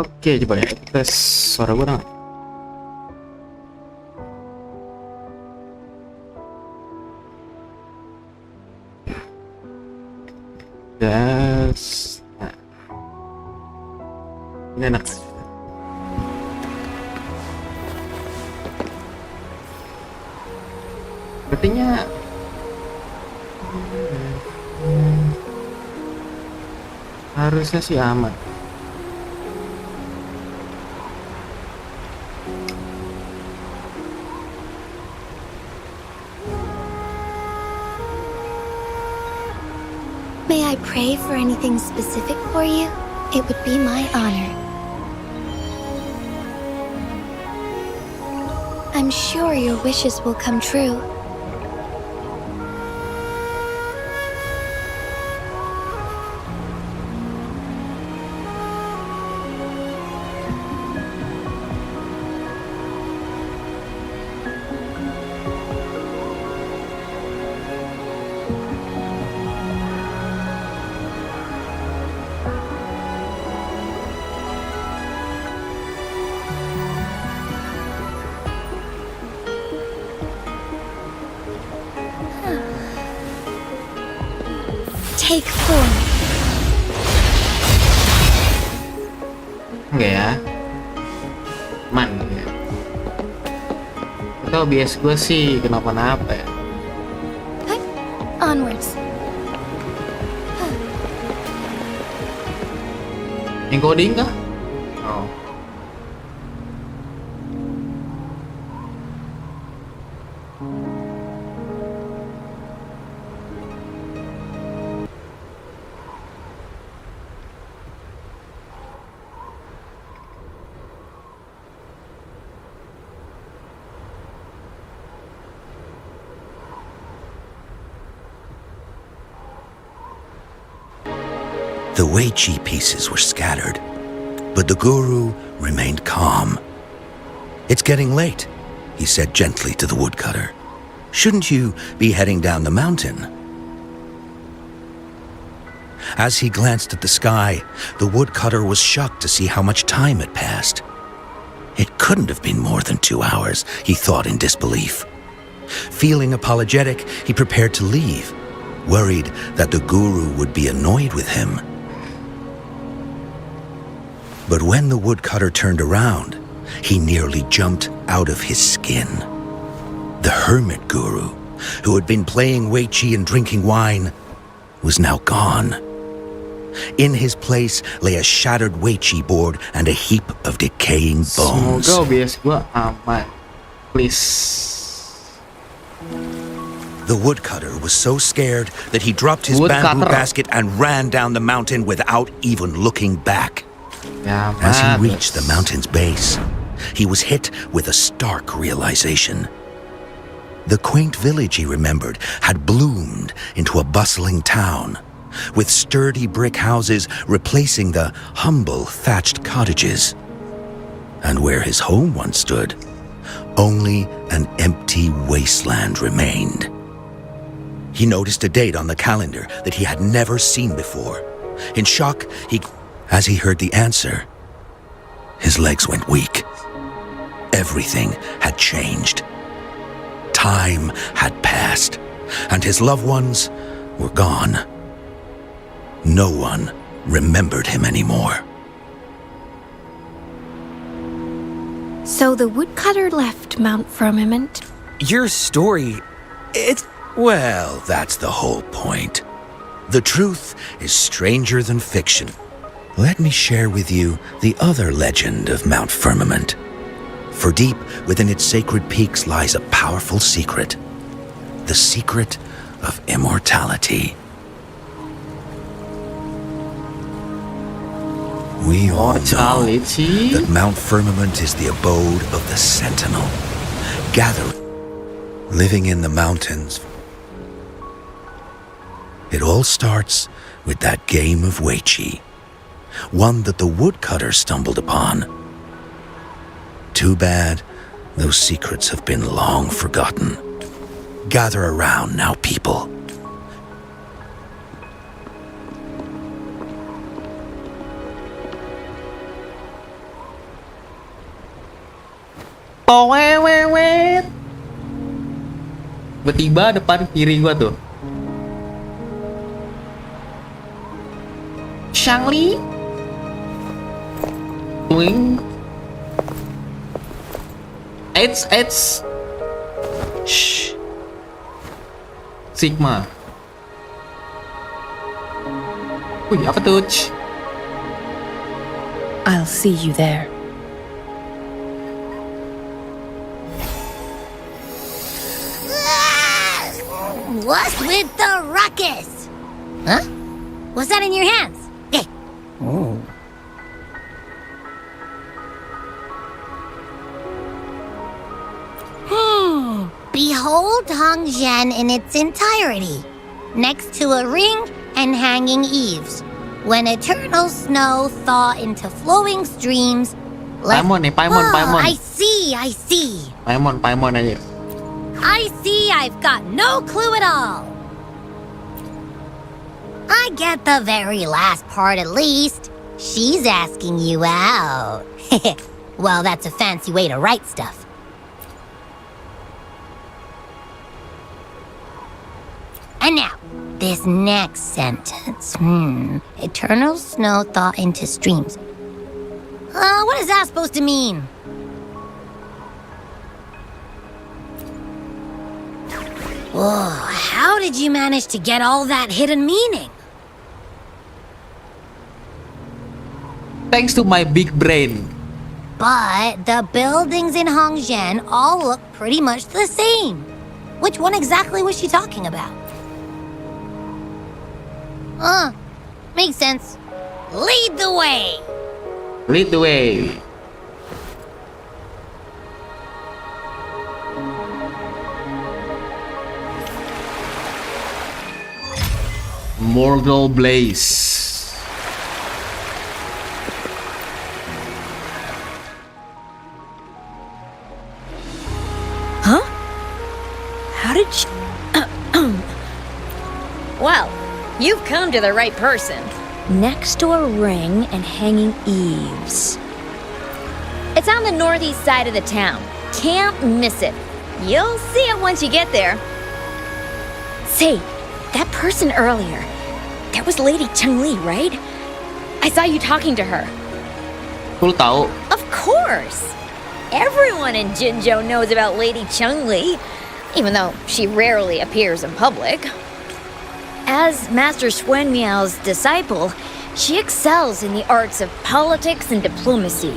Oke, coba ya tes suara gue dong. Gas. Nah, ini enak. Sepertinya harusnya sih aman. May I pray for anything specific for you? It would be my honor. I'm sure your wishes will come true. Take 4. Enggak ya, aman ya. Itu OBS gue sih kenapa-napa ya. Onwards. Encoding kah? Oh. The Weiqi pieces were scattered, but the guru remained calm. "It's getting late," he said gently to the woodcutter. "Shouldn't you be heading down the mountain?" As he glanced at the sky, the woodcutter was shocked to see how much time had passed. It couldn't have been more than 2 hours, he thought in disbelief. Feeling apologetic, he prepared to leave, worried that the guru would be annoyed with him. But when the woodcutter turned around, he nearly jumped out of his skin. The hermit guru, who had been playing Weiqi and drinking wine, was now gone. In his place lay a shattered Weiqi board and a heap of decaying bones. Semoga OBS gue aman, please. The woodcutter was so scared that he dropped his bamboo basket and ran down the mountain without even looking back. Ya, As he reached the mountain's base, he was hit with a stark realization. The quaint village he remembered had bloomed into a bustling town, with sturdy brick houses replacing the humble thatched cottages. And where his home once stood, only an empty wasteland remained. He noticed a date on the calendar that he had never seen before. In shock, as he heard the answer, his legs went weak. Everything had changed. Time had passed, and his loved ones were gone. No one remembered him anymore. So the woodcutter left Mount Firmament? Your story, it's... Well, that's the whole point. The truth is stranger than fiction. Let me share with you the other legend of Mount Firmament. For deep within its sacred peaks lies a powerful secret. The secret of immortality. We all know that Mount Firmament is the abode of the Sentinel, gathering, living in the mountains. It all starts with that game of Weiqi, one that the woodcutter stumbled upon. Too bad those secrets have been long forgotten. Gather around now, people. Towewew. Tiba depan kiri gua tuh. Shangli. Wing. It's. Shh. Sigma. Wih, apa tuh? I'll see you there. What's with the ruckus? Huh? What's that in your hands? Hey. Behold Hongzhen in its entirety, next to a ring and hanging eaves. When eternal snow thaw into flowing streams. Paimon nih, Paimon. I see. Paimon aja. I see I've got no clue at all. I get the very last part at least. She's asking you out. Well, that's a fancy way to write stuff. And now, this next sentence. Eternal snow thaw into streams. What is that supposed to mean? Whoa, how did you manage to get all that hidden meaning? Thanks to my big brain. But the buildings in Hongzhen all look pretty much the same. Which one exactly was she talking about? Makes sense. Lead the way! Lead the way. Mortal Blaze. Huh? How did you... Well, you've come to the right person. Next to a ring and hanging eaves. It's on the northeast side of the town. Can't miss it. You'll see it once you get there. Say, that person earlier, that was Lady Cheng-Li, right? I saw you talking to her. Lu tahu? Of course. Everyone in Jinzhou knows about Lady Cheng-Li, even though she rarely appears in public. As Master Swen Miao's disciple, she excels in the arts of politics and diplomacy.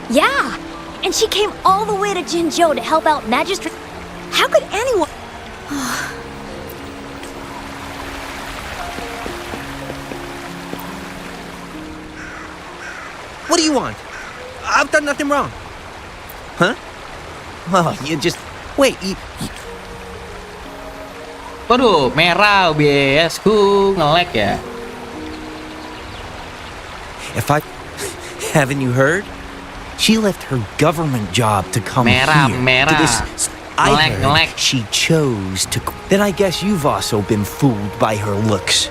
Yeah, and she came all the way to Jinzhou to help out magistrate. How could anyone... What do you want? I've done nothing wrong. Huh? Oh, you just... Wait, Waduh, merah OBS-ku nge-lag ya. If I... Haven't you heard? She left her government job to come Merah, here. merah. To this... I heard Nge-lag. she chose to... Then I guess you've also been fooled by her looks.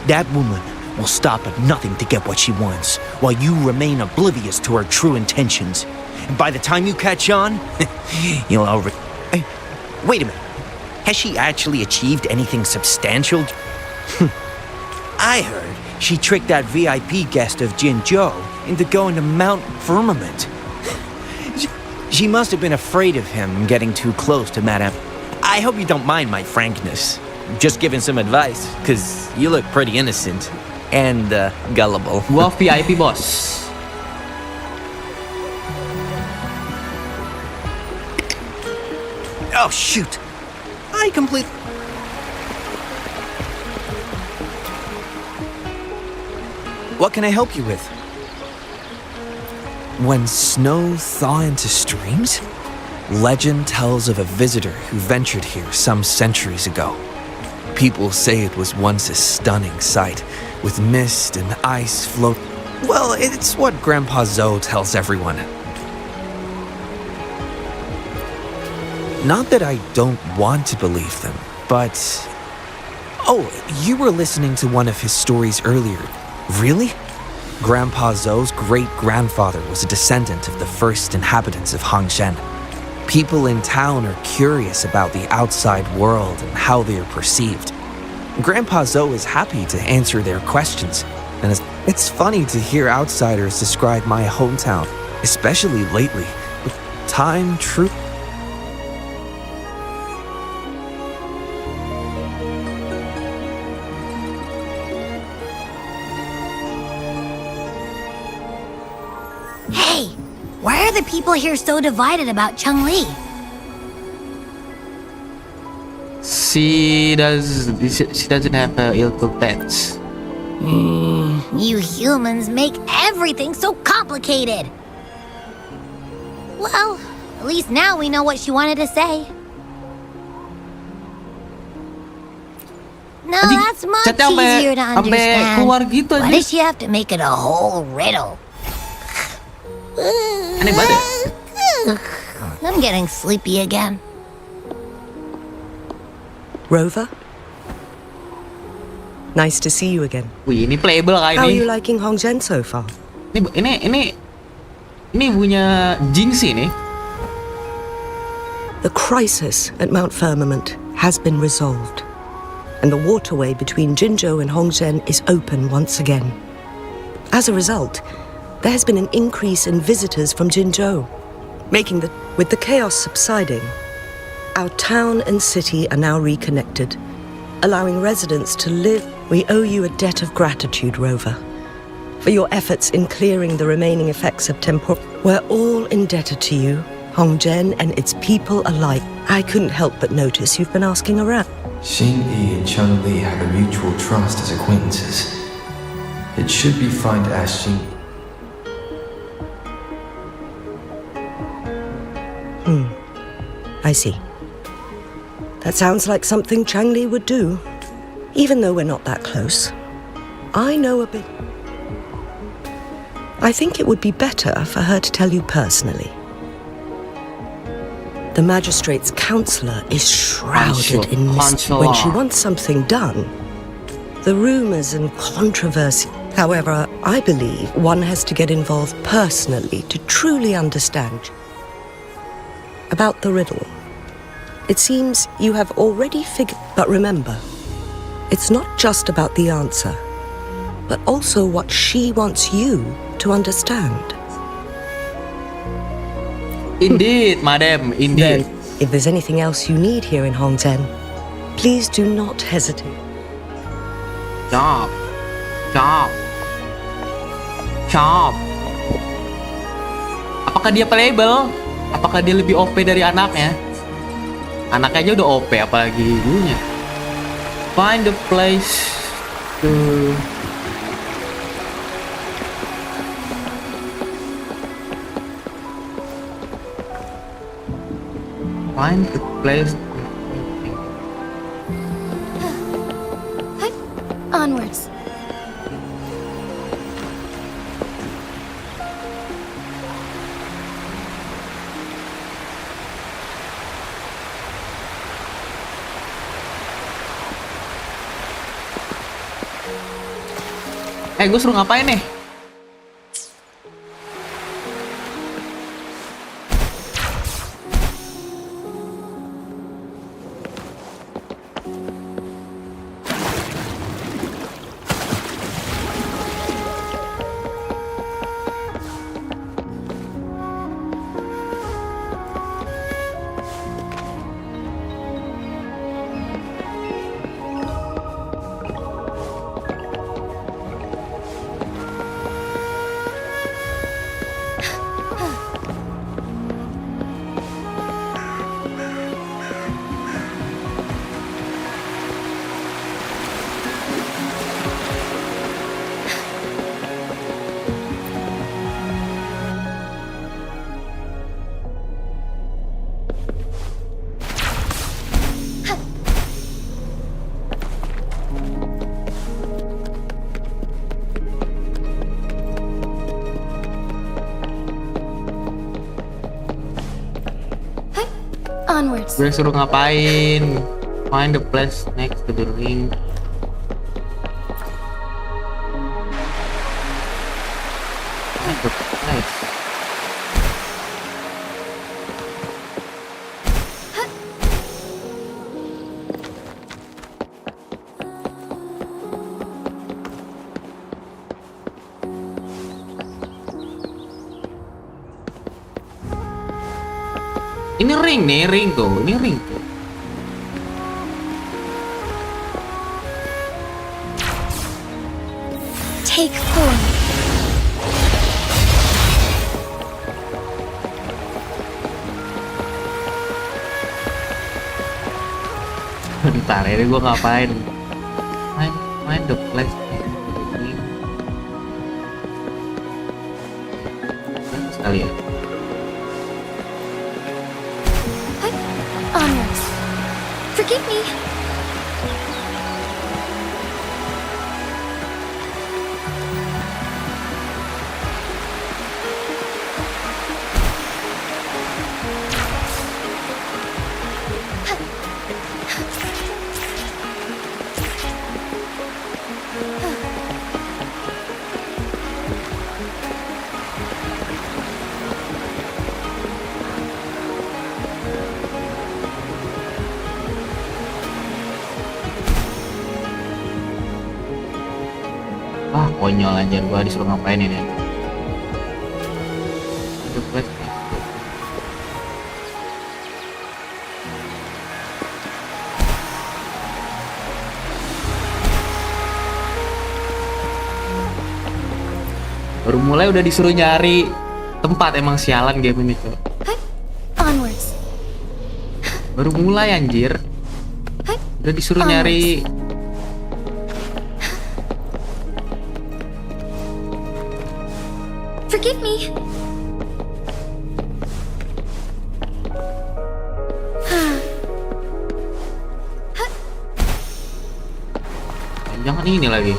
That woman will stop at nothing to get what she wants, while you remain oblivious to her true intentions. And by the time you catch on, you'll already... Hey, wait a minute. Has she actually achieved anything substantial? I heard she tricked that VIP guest of Jinzhou into going to Mount Firmament. She must have been afraid of him getting too close to Madame. I hope you don't mind my frankness. Just giving some advice, because you look pretty innocent and gullible. Gua VIP, bos. Oh, shoot. I completely... What can I help you with? When snow thaw into streams? Legend tells of a visitor who ventured here some centuries ago. People say it was once a stunning sight, with mist and ice float. Well, it's what Grandpa Zoe tells everyone. Not that I don't want to believe them, but... Oh, you were listening to one of his stories earlier. Really? Grandpa Zhou's great-grandfather was a descendant of the first inhabitants of Hongzhen. People in town are curious about the outside world and how they are perceived. Grandpa Zhou is happy to answer their questions, and it's funny to hear outsiders describe my hometown, especially lately, with time, truth. Hey, why are the people here so divided about Cheng-Li? She doesn't have ill-cooked pets. You humans make everything so complicated. Well, at least now we know what she wanted to say. No, Anjing, that's much chatnya sampai- easier to sampai understand. keluar gitu, Why anjing. does she have to make it a whole riddle? Aneh banget ya? I'm getting sleepy again. Rover? Nice to see you again. Wih, ini playable kali How are ini. you liking Hongzhen so far? Ini punya Jinxie nih. The crisis at Mount Firmament has been resolved, and the waterway between Jinzhou and Hongzhen is open once again. As a result, there has been an increase in visitors from Jinzhou, with the chaos subsiding, our town and city are now reconnected, allowing residents to live. We owe you a debt of gratitude, Rover, for your efforts in clearing the remaining effects of We're all indebted to you, Hongzhen and its people alike. I couldn't help but notice you've been asking around. Xingyi and Cheng-Li have a mutual trust as acquaintances. It should be fine to ask Xingyi. I see. That sounds like something Cheng-Li would do, even though we're not that close. I know a bit. I think it would be better for her to tell you personally. The magistrate's counselor is shrouded in mystery. When she wants something done, the rumors and controversy. However, I believe one has to get involved personally to truly understand. About the riddle. It seems you have already figured. But remember, it's not just about the answer, but also what she wants you to understand. Indeed, madam, indeed. Then, if there's anything else you need here in Hongzhen, please do not hesitate. Chop. Apakah dia playable? Apakah dia lebih OP dari anaknya? Anaknya aja udah OP, apalagi ibunya. Find the place to... Find the place... Onwards. Gue suruh ngapain nih? Onwards. Gue suruh ngapain? Find the place next to the ring. Ini ring nih, ring tuh. Ini ring tuh. Take 4. Bentar ya, gue ngapain? Main the place. Sekali ya. Onwards. Forgive me. Ah, konyol anjir, gua disuruh ngapain ini? Baru mulai udah disuruh nyari tempat, emang sialan game ini tuh. Onwards. Baru mulai anjir. Udah disuruh nyari. Forgive me. Jangan ini lagi.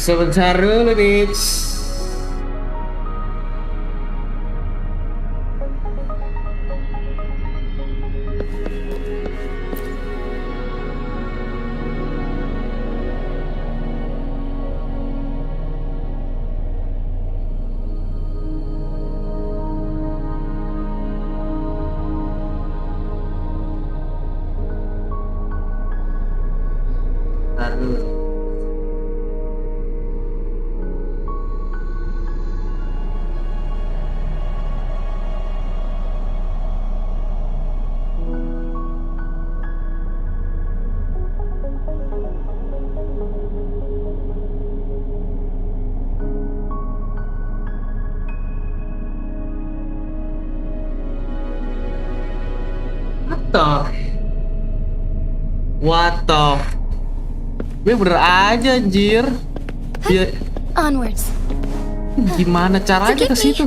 Sebentar dulu, bitch. Bentar dulu. What the? Gue bener aja anjir. Dia Onwards. gimana caranya ke situ?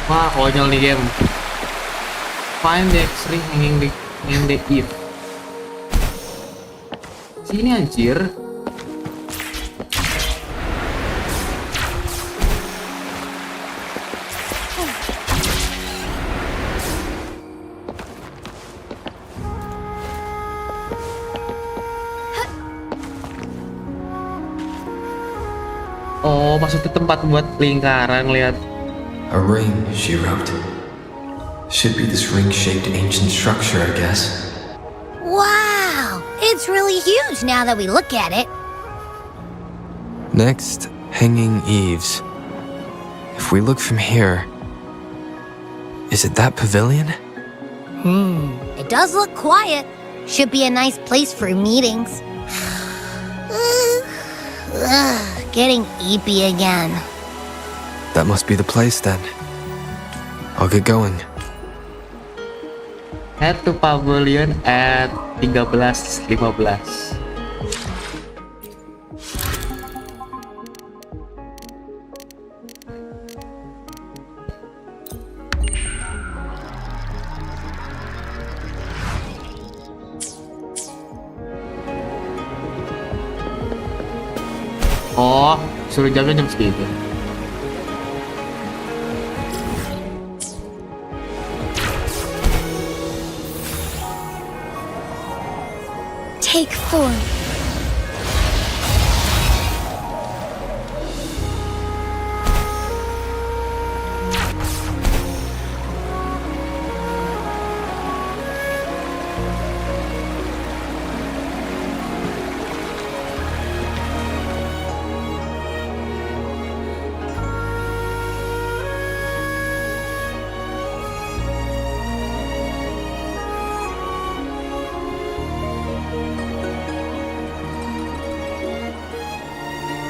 Wah, konyol nih game. Find the X-ray hanging the Eve. Sini anjir. Oh, maksudnya tempat buat lingkaran, lihat. A ring, she wrote. Should be this ring-shaped ancient structure, I guess. Wow! It's really huge now that we look at it. Next, hanging eaves. If we look from here, is it that pavilion? It does look quiet. Should be a nice place for meetings. Getting eepy again. That must be the place then. I'll get going. Head to pavilion at 13:15. Oh, suruh jamnya jam segitu. Take 4.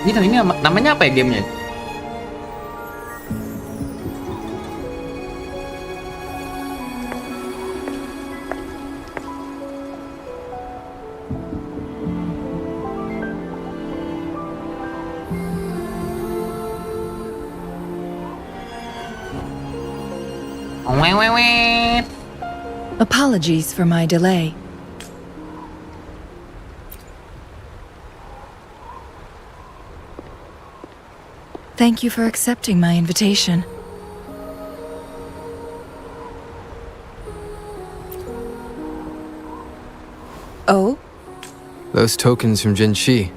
Ini namanya apa ya gamenya? Apologies for my delay. Thank you for accepting my invitation. Oh? Those tokens from Jinshi.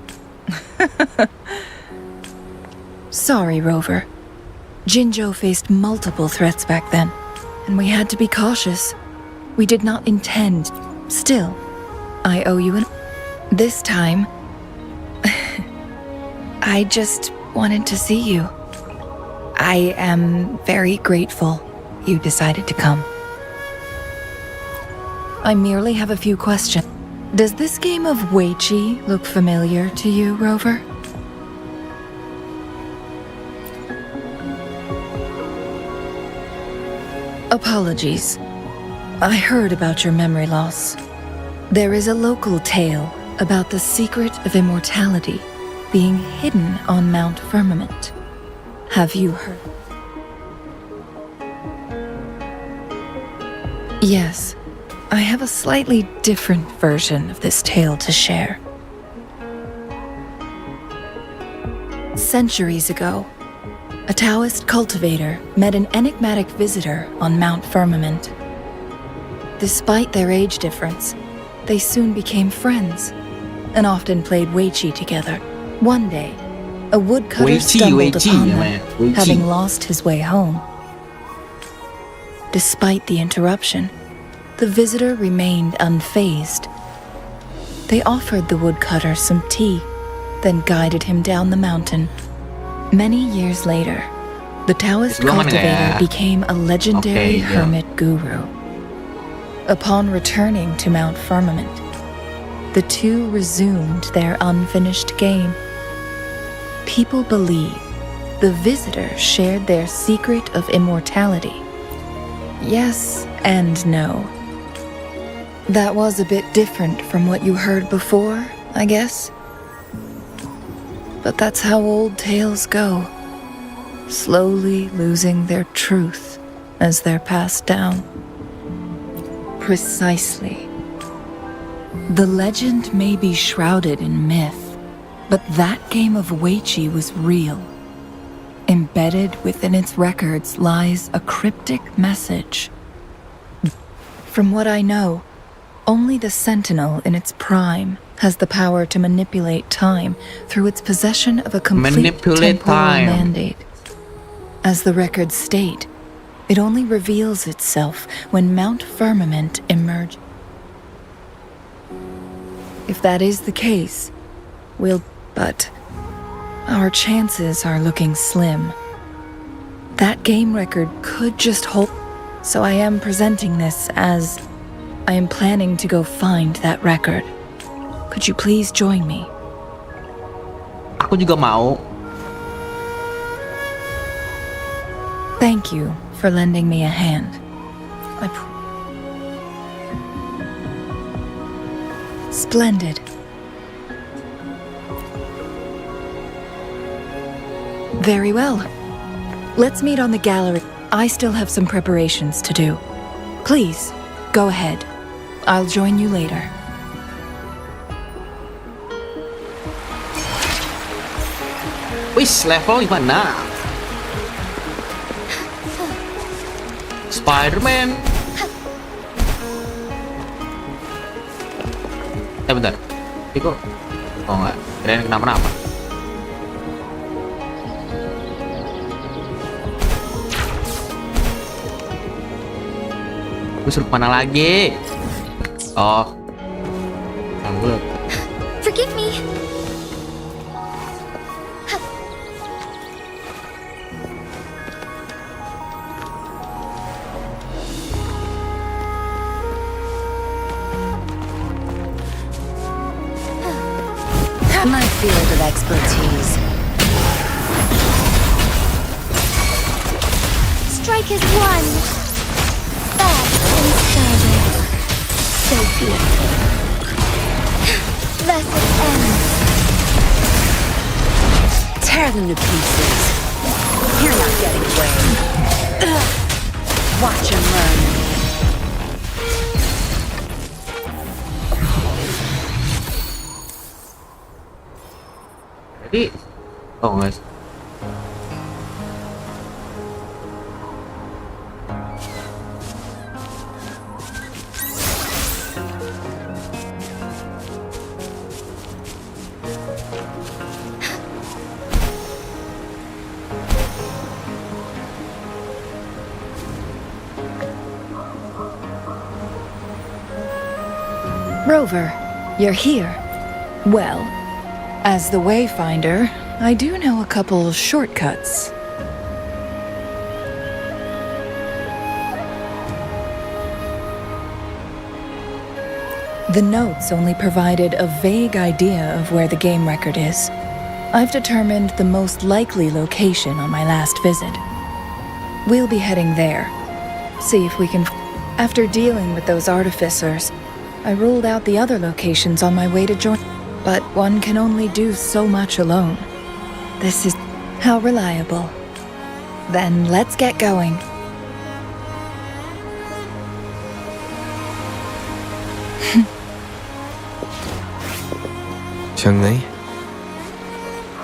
Sorry, Rover. Jinzhou faced multiple threats back then, and we had to be cautious. We did not intend. Still, I owe you an... This time... I just wanted to see you. I am very grateful you decided to come. I merely have a few questions. Does this game of Weiqi look familiar to you, Rover? Apologies. I heard about your memory loss. There is a local tale about the secret of immortality being hidden on Mount Firmament. Have you heard? Yes, I have a slightly different version of this tale to share. Centuries ago, a Taoist cultivator met an enigmatic visitor on Mount Firmament. Despite their age difference, they soon became friends and often played Weiqi together. One day, a woodcutter stumbled upon them, having lost his way home. Despite the interruption, the visitor remained unfazed. They offered the woodcutter some tea, then guided him down the mountain. Many years later, the Taoist cultivator became a legendary hermit guru. Upon returning to Mount Firmament, the two resumed their unfinished game. People believe the visitor shared their secret of immortality. Yes and no. That was a bit different from what you heard before, I guess. But that's how old tales go, slowly losing their truth as they're passed down. Precisely. The legend may be shrouded in myth, but that game of Weiqi was real. Embedded within its records lies a cryptic message. From what I know, only the Sentinel in its prime has the power to manipulate time through its possession of a complete temporal mandate. As the records state, it only reveals itself when Mount Firmament emerges. If that is the case, but our chances are looking slim. That game record could just hold, so I am presenting this as I am planning to go find that record. Could you please join me? Aku juga mau. Thank you for lending me a hand. Splendid. Very well. Let's meet on the gallery. I still have some preparations to do. Please, go ahead. I'll join you later. Wis, level 56. Spider-Man. Bentar. Ini kok... Oh enggak, kirain kenapa-napa. Gue suruh mana lagi? Oh. Ngambul. Forgive me. My field of expertise. Strike as one. Fast and sturdy. So beautiful. Thus it ends. Tear them to pieces. You're not getting away. Watch and learn. Jadi, oh guys. Rover, you're here. Well, as the Wayfinder, I do know a couple shortcuts. The notes only provided a vague idea of where the game record is. I've determined the most likely location on my last visit. We'll be heading there. See if we can... After dealing with those artificers, I ruled out the other locations on my way to join... But one can only do so much alone. This is how reliable. Then let's get going. Chun-Li?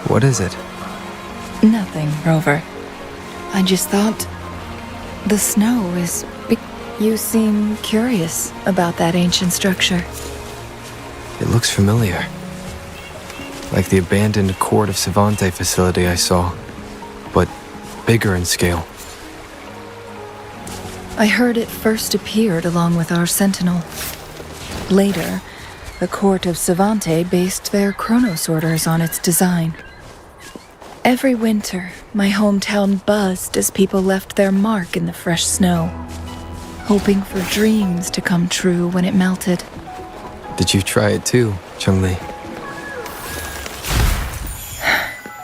What is it? Nothing, Rover. I just thought... The snow is... You seem curious about that ancient structure. It looks familiar. Like the abandoned Court of Savante facility I saw, but bigger in scale. I heard it first appeared along with our Sentinel. Later, the Court of Savante based their Chronos orders on its design. Every winter, my hometown buzzed as people left their mark in the fresh snow, hoping for dreams to come true when it melted. Did you try it too, Chun-Li?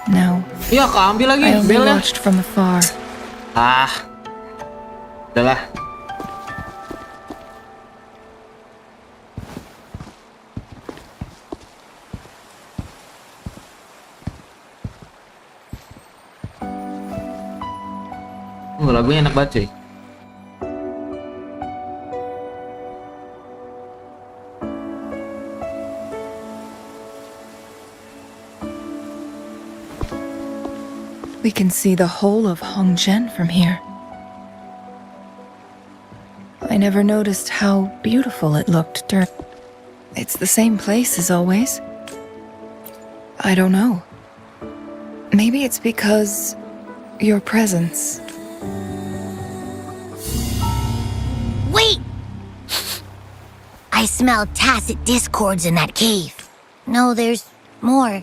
No. Iya, keambil lagi I only belnya. watched from afar. Ah. Udahlah. Lagunya enak banget cuy. We can see the whole of Hongzhen from here. I never noticed how beautiful it looked during... It's the same place as always. I don't know. Maybe it's because... your presence. Wait! I smell tacit discords in that cave. No, there's more.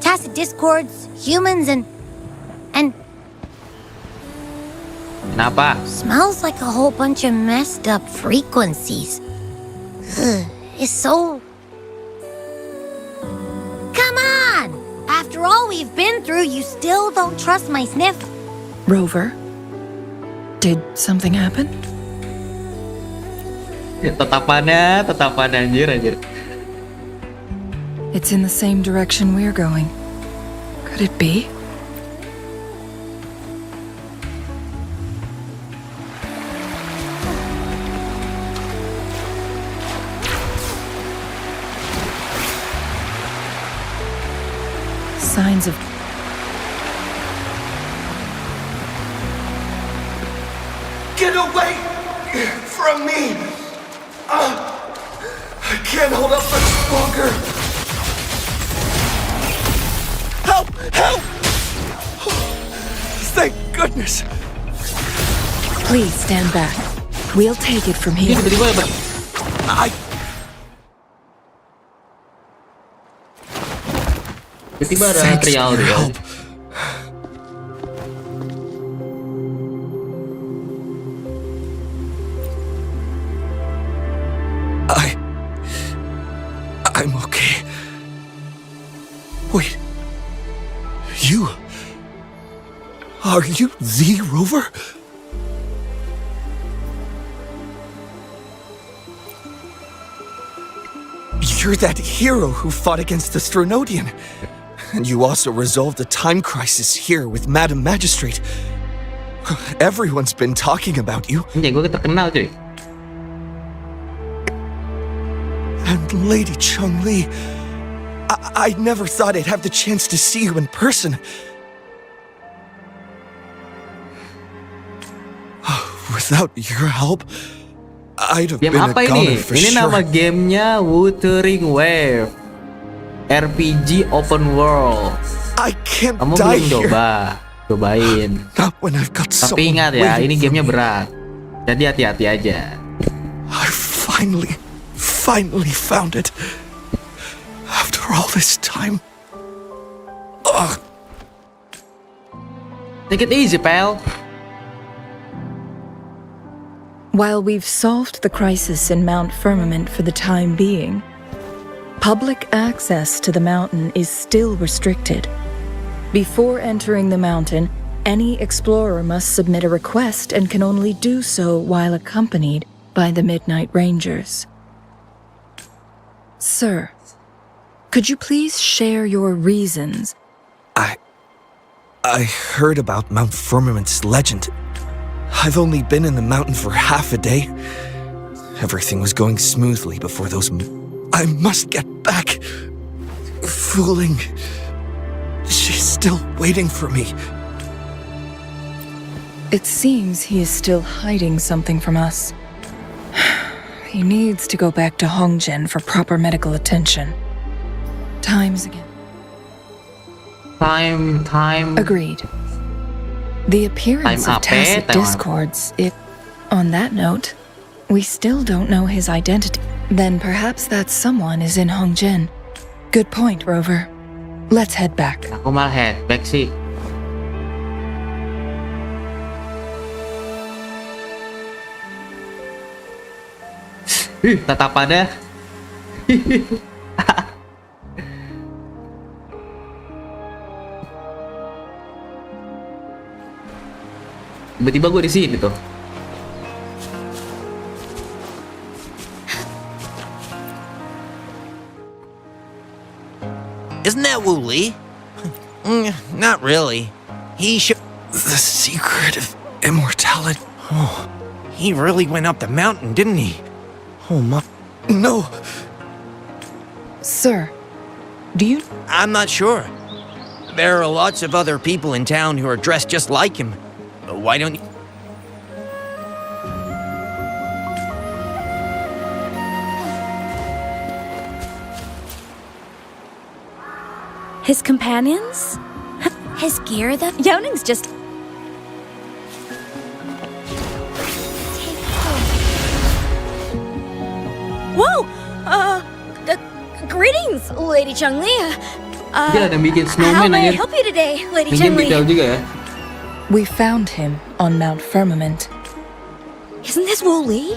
Tacit discords, humans, and... Kenapa? Smells like a whole bunch of messed up frequencies. Ugh, it's so... Come on! After all we've been through, you still don't trust my sniff? Rover? Did something happen? Ya, tatapannya anjir. It's in the same direction we're going. Could it be? Signs of... from me! I can't hold up much longer! Help! Help! Thank goodness! Please stand back. We'll take it from Ini here. tiba-tiba I... tiba-tiba ada Thanks for trial your dia. help. I'm okay. Wait. You... Are you the Rover? You're that hero who fought against the Stronodian. And you also resolved a time crisis here with Madam Magistrate. Everyone's been talking about you. Anjay, gue terkenal cuy. And Lady Chun-Li. I never thought I'd have the chance to see you in person. Without your help, I'd have Game been a apa goner ini? for Ini sure. nama gamenya Wuthering Waves. RPG Open World. I can't Kamu die belum here. cobain. Not when I've got Tapi someone ingat ya, waiting ini for gamenya me. berat. Jadi hati-hati aja. I finally found it. After all this time. Ugh. Take it easy, pal. While we've solved the crisis in Mount Firmament for the time being, public access to the mountain is still restricted. Before entering the mountain, any explorer must submit a request and can only do so while accompanied by the Midnight Rangers. Sir, could you please share your reasons? I heard about Mount Firmament's legend. I've only been in the mountain for half a day. Everything was going smoothly before those... I must get back. Fooling. She's still waiting for me. It seems he is still hiding something from us. He needs to go back to Hongzhen for proper medical attention. Times again. Time. Agreed. The appearance Time of tacit apa? Time apa? discords, On that note, we still don't know his identity. Then perhaps that someone is in Hongzhen. Good point, Rover. Let's head back. Aku malah head back sih. Tatapannya. Tiba-tiba gue di sini tuh. Isn't that Wu Li? Not really. He should. The secret of immortality. Oh, he really went up the mountain, didn't he? Oh my. No. Sir, do you... I'm not sure. There are lots of other people in town who are dressed just like him. Why don't you? His companions? His gear, the Yaoning's just... Whoa! Greetings, Lady Chun-Li. Dia ada yang bikin How snowman may I aja. help you today, Lady Ini game Chun-Li? detail juga ya. We found him on Mount Firmament. Isn't this Wu Li?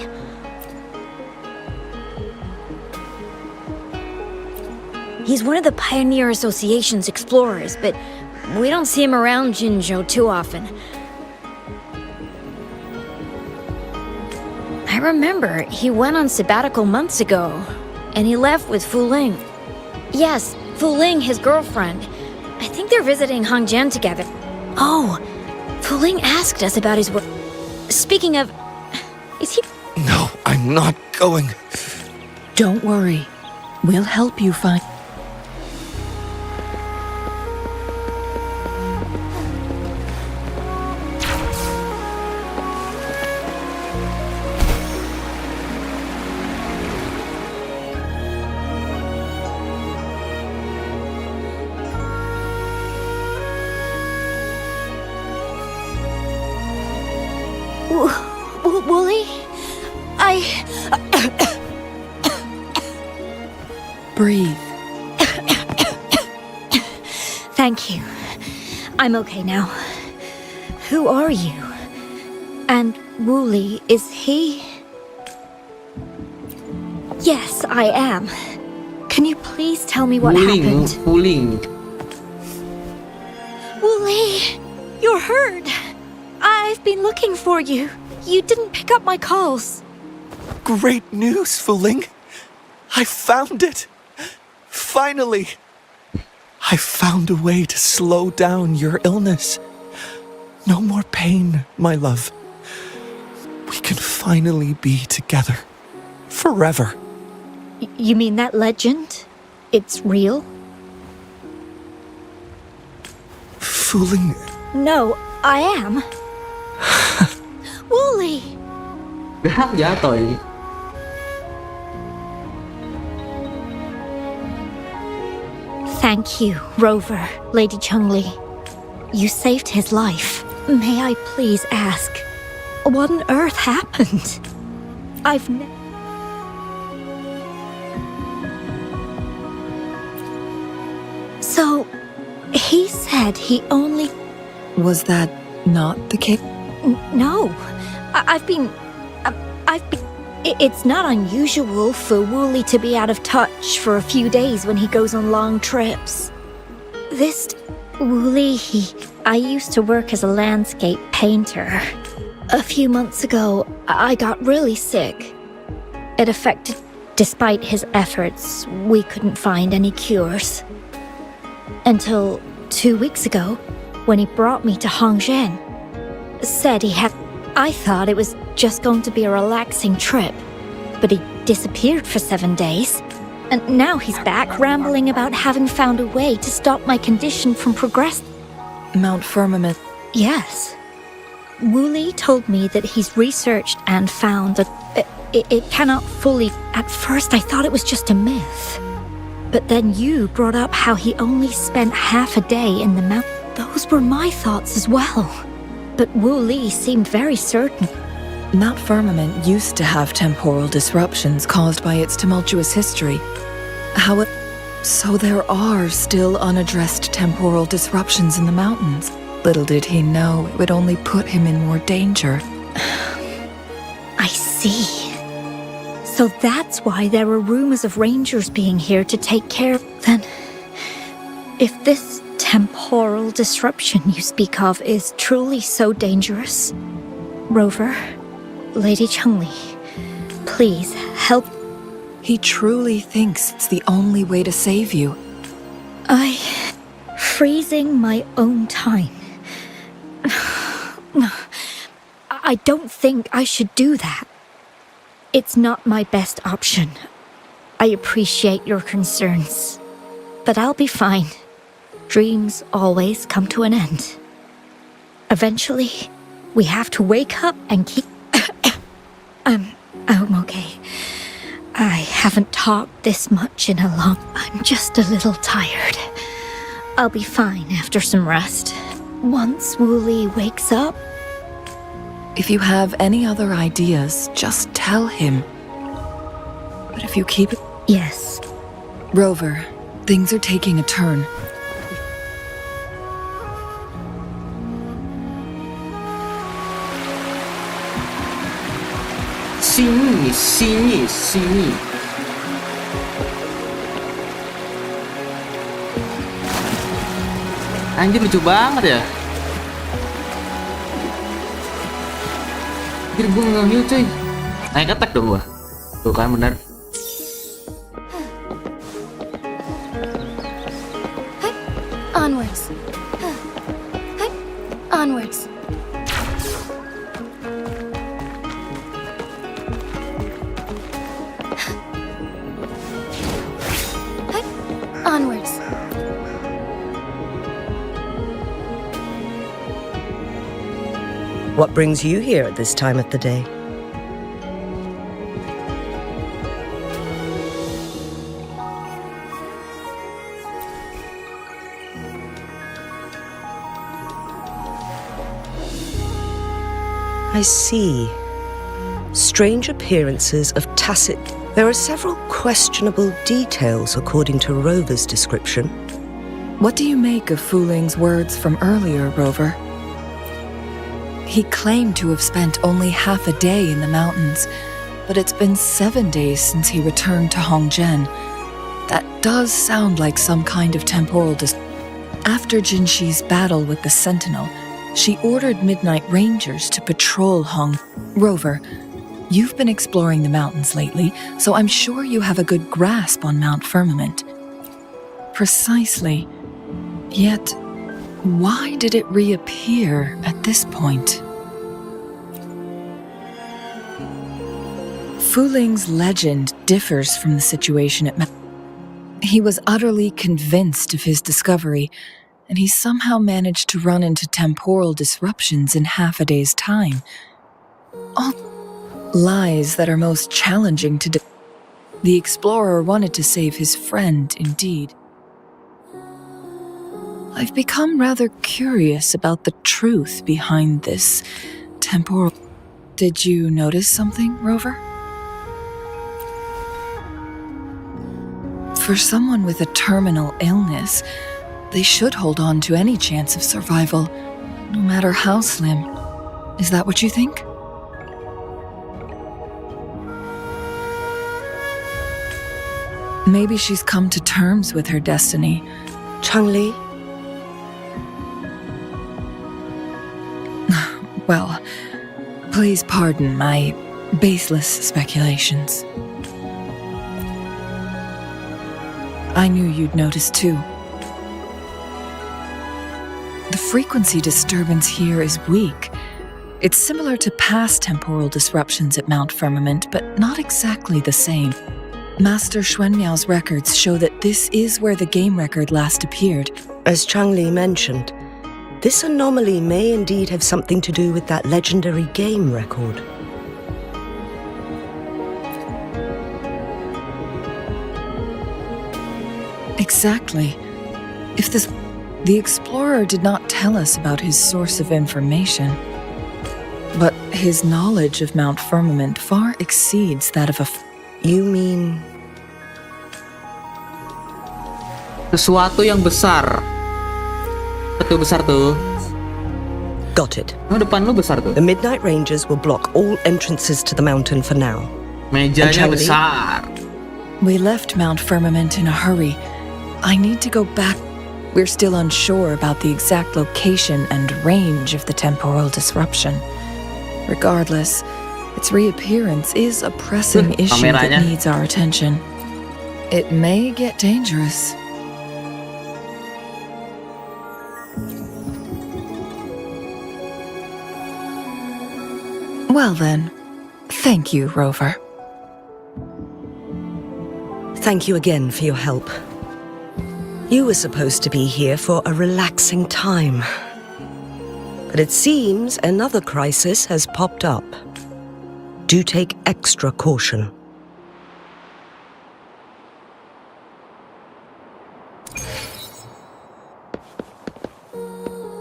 He's one of the Pioneer Association's explorers, but we don't see him around Jinzhou too often. I remember he went on sabbatical months ago, and he left with Fu Ling. Yes, Fu Ling, his girlfriend. I think they're visiting Hongzhen together. Oh, Fu Ling asked us about his work. Speaking of, is he... No, I'm not going. Don't worry. We'll help you find... Wooly? Breathe. Thank you. I'm okay now. Who are you? And Wooly, is he? Yes, I am. Can you please tell me what happened? Wuling. Wooly, you're hurt. I've been looking for you. You didn't pick up my calls. Great news, Fuling. I found it. Finally. I found a way to slow down your illness. No more pain, my love. We can finally be together. Forever. You mean that legend? It's real? Fuling. No, I am. Wooly! Gak jatuh ini. Thank you, Rover, Lady Chungli. You saved his life. May I please ask, what on earth happened? I've So, he said he only... Was that not the case? No, I've been... It's not unusual for Wooly to be out of touch for a few days when he goes on long trips. This Wooly, I used to work as a landscape painter. A few months ago, I got really sick. It affected... Despite his efforts, we couldn't find any cures. Until 2 weeks ago, when he brought me to Hongzhen. Said he had... I thought it was just going to be a relaxing trip, but he disappeared for 7 days. And now he's back rambling about having found a way to stop my condition from progressing. Mount Firmament. Yes. Wooly told me that he's researched and found that it cannot fully... At first I thought it was just a myth. But then you brought up how he only spent half a day in the mountain. Those were my thoughts as well. But Wooly seemed very certain. Mount Firmament used to have temporal disruptions caused by its tumultuous history. So there are still unaddressed temporal disruptions in the mountains. Little did he know it would only put him in more danger. I see. So that's why there were rumors of rangers being here to take care of... Then, if this temporal disruption you speak of is truly so dangerous, Rover, Lady Chungli, please help. He truly thinks it's the only way to save you. Freezing my own time. I don't think I should do that. It's not my best option. I appreciate your concerns, but I'll be fine. Dreams always come to an end. Eventually, we have to wake up and keep... I'm okay. I haven't talked this much in a long... I'm just a little tired. I'll be fine after some rest. Once Wooly wakes up... If you have any other ideas, just tell him. But if you keep it... Yes. Rover, things are taking a turn. Sini. Anjir lucu banget ya. Anjir gue nge-heal cuy. Naik attack dong gua. Tuh kan bener. Onwards. Onwards. Onwards. What brings you here at this time of the day? I see. Strange appearances of tacit. There are several questionable details according to Rover's description. What do you make of Fu Ling's words from earlier, Rover? He claimed to have spent only half a day in the mountains, but it's been 7 days since he returned to Hongzhen. That does sound like some kind of temporal After Jinxi's battle with the Sentinel, she ordered Midnight Rangers to patrol Rover, you've been exploring the mountains lately, so I'm sure you have a good grasp on Mount Firmament. Precisely. Yet, why did it reappear at this point? Fu Ling's legend differs from the situation at He was utterly convinced of his discovery, and he somehow managed to run into temporal disruptions in half a day's time. All lies that are most challenging to The explorer wanted to save his friend, indeed. I've become rather curious about the truth behind this temporal... Did you notice something, Rover? For someone with a terminal illness, they should hold on to any chance of survival, no matter how slim. Is that what you think? Maybe she's come to terms with her destiny. Changli? Well, please pardon my baseless speculations. I knew you'd notice too. The frequency disturbance here is weak. It's similar to past temporal disruptions at Mount Firmament, but not exactly the same. Master Xuanmiao's records show that this is where the game record last appeared. As Changli mentioned, this anomaly may indeed have something to do with that legendary game record. Exactly. If the explorer did not tell us about his source of information, but his knowledge of Mount Firmament far exceeds that of a... You mean... Sesuatu yang besar. Betul besar tuh. Got it. Oh, depan lu besar tuh. The Midnight Rangers will block all entrances to the mountain for now. Mejanya besar. We left Mount Firmament in a hurry. I need to go back. We're still unsure about the exact location and range of the temporal disruption. Regardless, its reappearance is a pressing issue that needs our attention. It may get dangerous. Well then, thank you, Rover. Thank you again for your help. You were supposed to be here for a relaxing time. But it seems another crisis has popped up. Do take extra caution.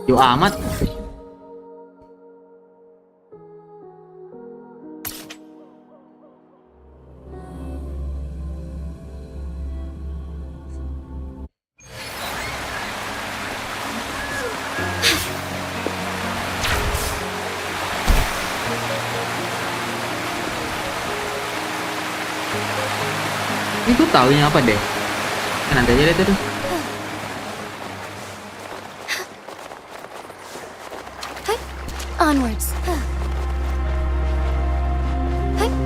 Yo amat. Ini gue tau ini apa deh. Nanti aja deh tuh. Onwards.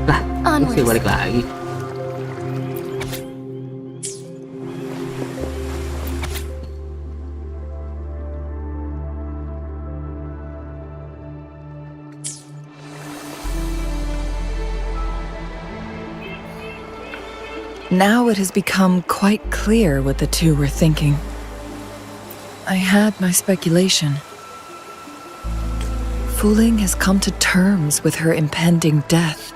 Lah, mesti balik lagi. Now it has become quite clear what the two were thinking. I had my speculation. Fu Ling has come to terms with her impending death.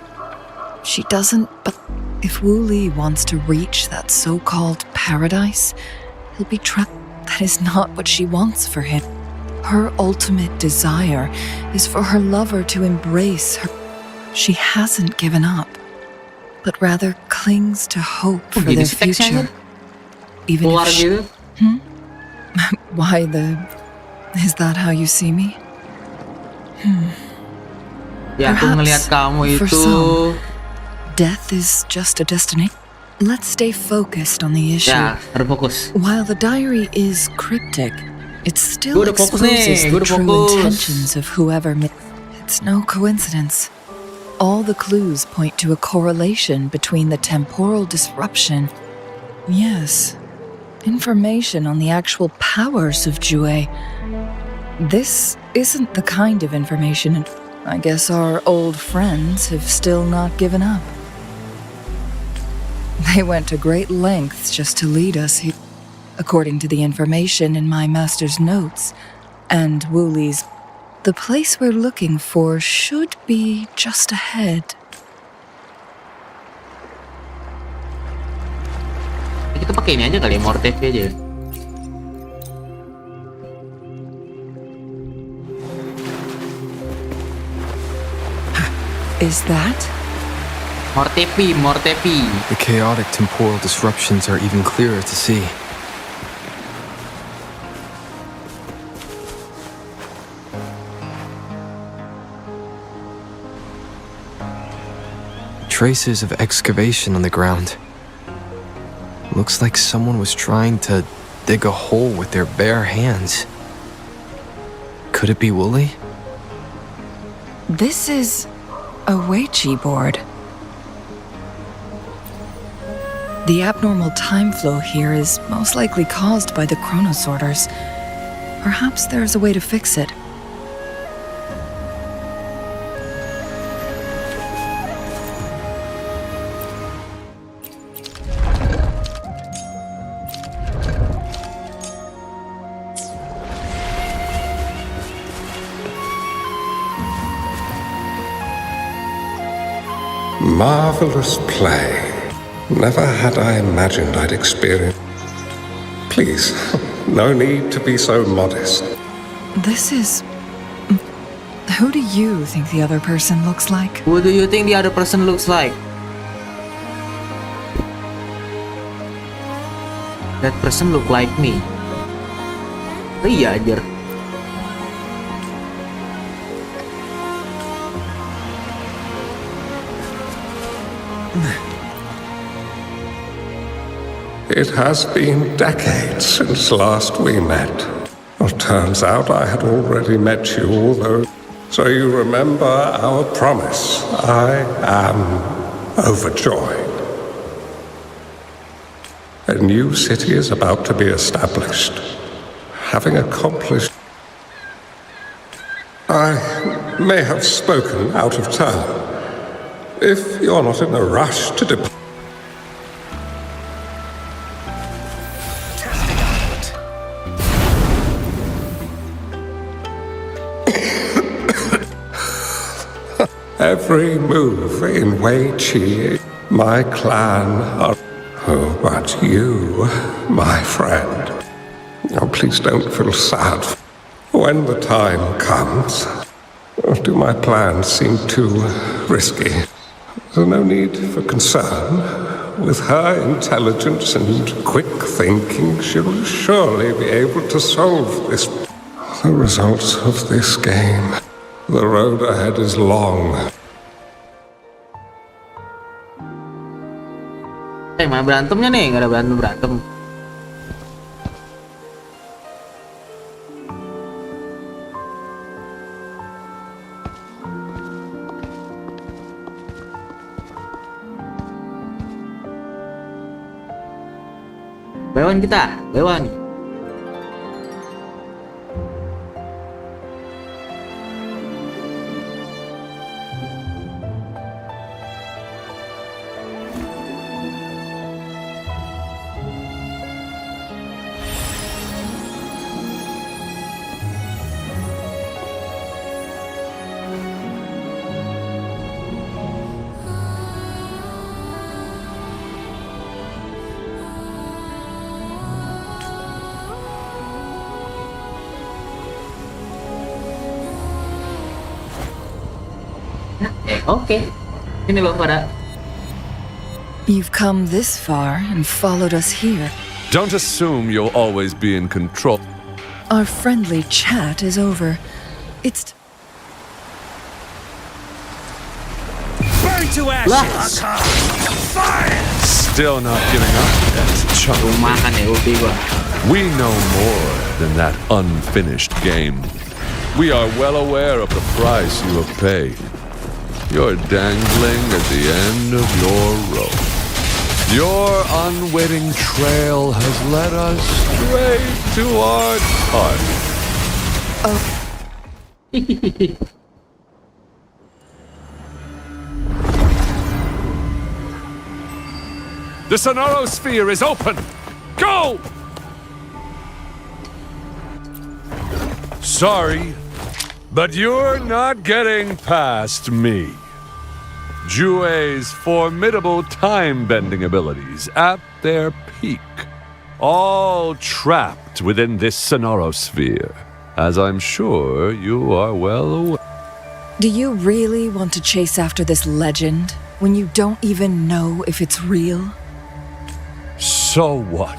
She doesn't, but if Wu Li wants to reach that so-called paradise, he'll be trapped. That is not what she wants for him. Her ultimate desire is for her lover to embrace her. she hasn't given up, but rather clings to hope for gini their sih teksnya, future. Even keluar if she... gitu. Why the... Is that how you see me? Ya aku ngelihat kamu for itu. some, death is just a destination. Let's stay focused on the issue. Ya, harus fokus. While the diary is cryptic, it still Gua udah fokus nih, exposes gua the udah true fokus. intentions of whoever made. It's no coincidence. All the clues point to a correlation between the temporal disruption. Yes, information on the actual powers of Jue. This isn't the kind of information, and I guess our old friends have still not given up. They went to great lengths just to lead us here. According to the information in my master's notes, and Wooley's, the place we're looking for should be just ahead. Kita pakai ini aja kali ya, more TV aja. Is that? More TV, more TV. The chaotic temporal disruptions are even clearer to see. Traces of excavation on the ground. Looks like someone was trying to dig a hole with their bare hands. Could it be Wooly? This is a Weiqi board. The abnormal time flow here is most likely caused by the chronosorters. Perhaps there's a way to fix it. Marvelous play. Never had I imagined I'd experience. Please, no need to be so modest. This is... Who do you think the other person looks like? Who do you think the other person looks like? That person look like me. Iya aja. It has been decades since last we met. Well, turns out I had already met you, although... So you remember our promise. I am overjoyed. A new city is about to be established. Having accomplished... I may have spoken out of turn. If you're not in a rush to depart... Every move in Weiqi, my clan are... Oh, but you, my friend... Oh, please don't feel sad. When the time comes... Do my plans seem too risky? There's no need for concern. With her intelligence and quick thinking, she'll surely be able to solve this. The results of this game... The road ahead is long. Mana berantemnya nih? Nggak ada berantem. Bewan kita, bewan. Oke. Ini loh pada. You've come this far and followed us here. Don't assume you'll always be in control. Our friendly chat is over. It's... Burn to ashes! Still not giving up yet, Chuck. Makan ya ulti gua. We know more than that unfinished game. We are well aware of the price you have paid. You're dangling at the end of your rope. Your unwitting trail has led us straight to our target. The Sonorosphere is open! Go! Sorry, but you're not getting past me. Jue's formidable time-bending abilities at their peak, all trapped within this Sonorosphere, as I'm sure you are well aware. Do you really want to chase after this legend when you don't even know if it's real? So what?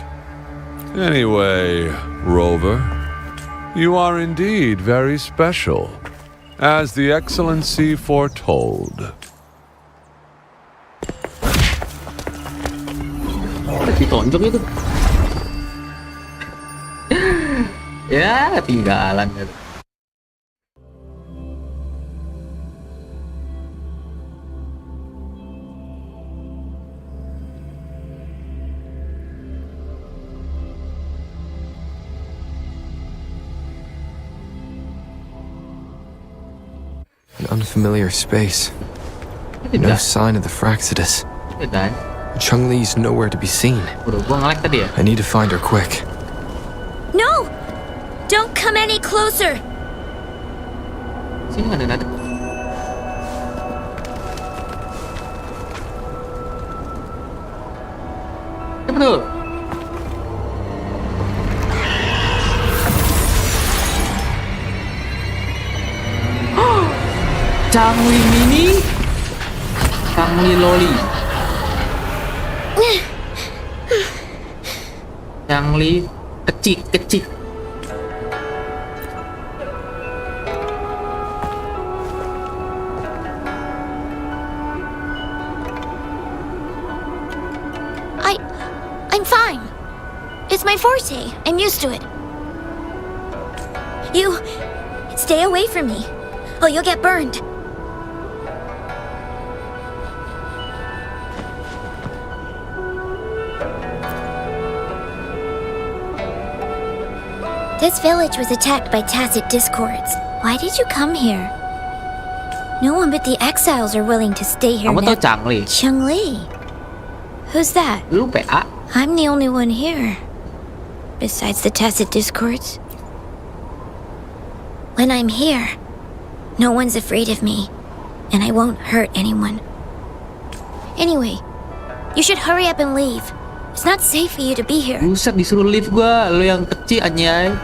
Anyway, Rover, you are indeed very special, as the Excellency foretold. Ditonjok itu. Ya, ketinggalan gitu. An unfamiliar space. No sign of the Fraxidus. Chun-Li's nowhere to be seen. Udah gua nge-lag tadi ya. I need to find her quick. No! Don't come any closer! Sini nggak ada. Ya betul. Changli mini, Changli loli, Changli kecil. I'm fine. It's my forte. I'm used to it. You... stay away from me. Oh, you'll get burned. This village was attacked by tacit discords. Why did you come here? No one but the exiles are willing to stay here Kamu now. tahu Changli? Chun-Li? Who's that? Lu PA? I'm the only one here. Besides the tacit discords. When I'm here, no one's afraid of me. And I won't hurt anyone. Anyway, you should hurry up and leave. It's not safe for you to be here. Buset, disuruh leave gua. Lu yang kecil anyay.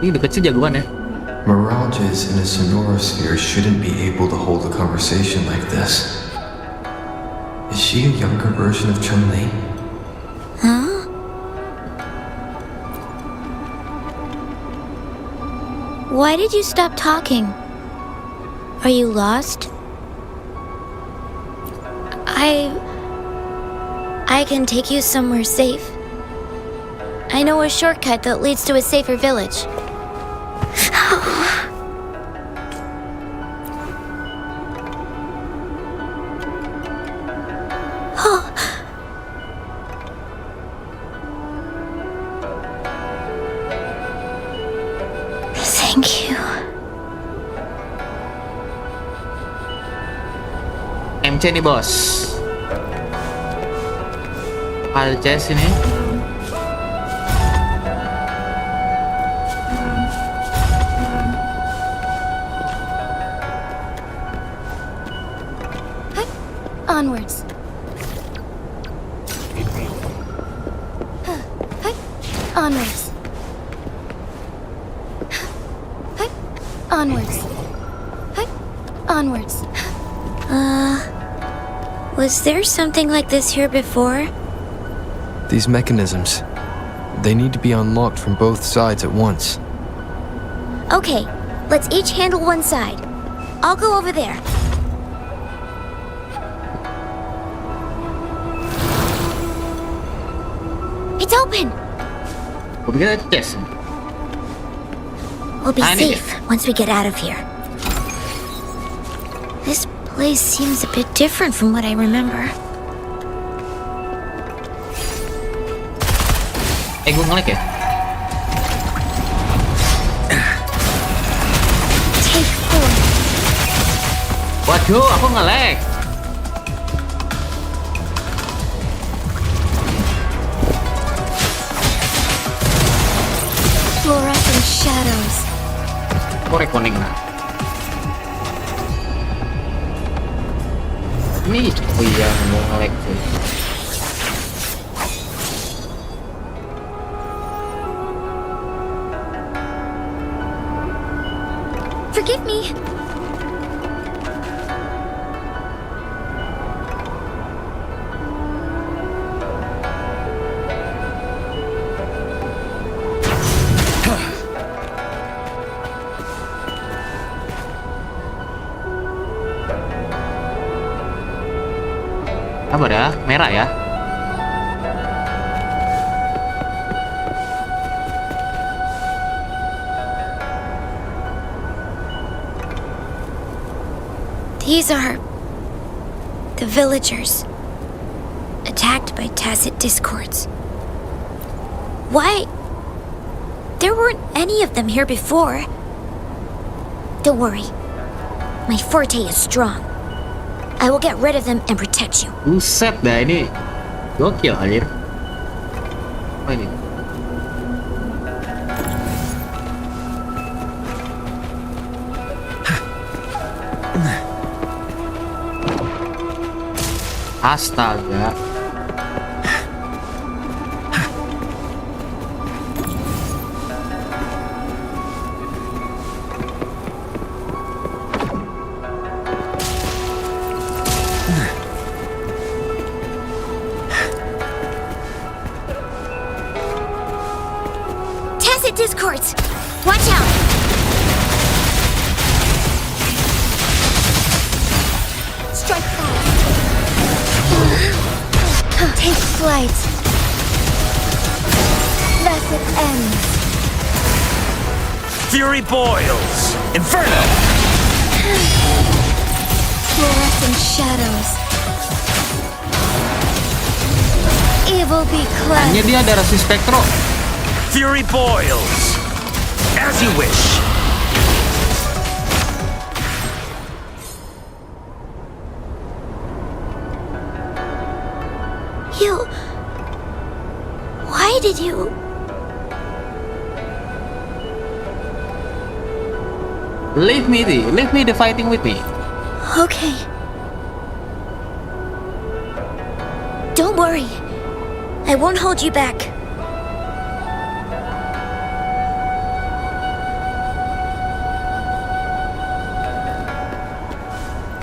Ini udah kecil jagoan ya. Mirages in a Sonorosphere shouldn't be able to hold a conversation like this. Is she a younger version of Chun-Li? Huh? Why did you stop talking? Are you lost? I can take you somewhere safe. I know a shortcut that leads to a safer village. Thank you. MC nih bos. Alces ini. Onwards. Onwards. Onwards. Onwards. Was there something like this here before? These mechanisms, they need to be unlocked from both sides at once. Okay, let's each handle one side. I'll go over there. It's open! Gue pikir ada chest. We'll be I need safe once we get out of here. This place seems a bit different from what I remember. Gue nge-lag ya? Take 4. Waduh, aku nge-lag. Fluorescent shadows. Aku reconnect lah. Ini, oh iya, mau nge-lag tuh. Forgive me. Sabar ya, merah ya. These are the villagers, attacked by tacit discords. Why? There weren't any of them here before. Don't worry. My forte is strong. I will get rid of them and protect you. Buset dah ini. Gokil anjir. Apa ini? Astaga. Tacit discords! Watch out! Strike fast! Take flight! Thus it ends! Fury boils! Inferno! Fluorescent shadows. Evil be Hanya cleansed. dia ada rasi spektro. Fury boils! As you wish! You... Why did you... Leave me the fighting with me. Okay. Don't worry. I won't hold you back.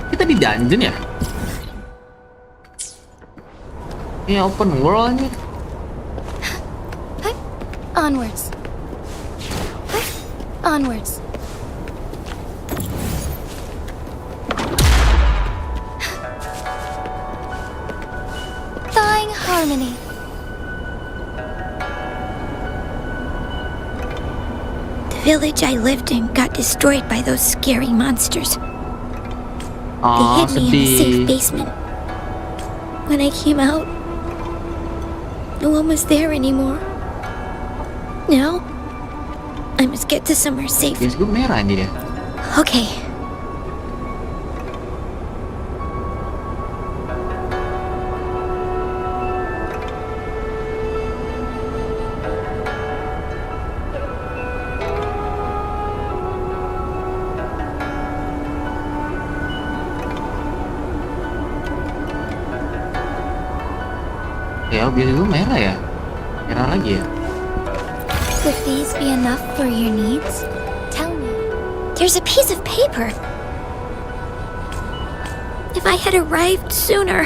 Kita di dungeon ya? Ini open world nih. Onwards. Onwards. Thawing harmony. The village I lived in got destroyed by those scary monsters. They hid me in a safe basement. When I came out, no one was there anymore. Now, I must get to somewhere safe. Guys, gue merah ini dia. Okay. Ya, biar gue merah ya. Merah lagi ya. Would these be enough for your needs? Tell me. There's a piece of paper. If I had arrived sooner.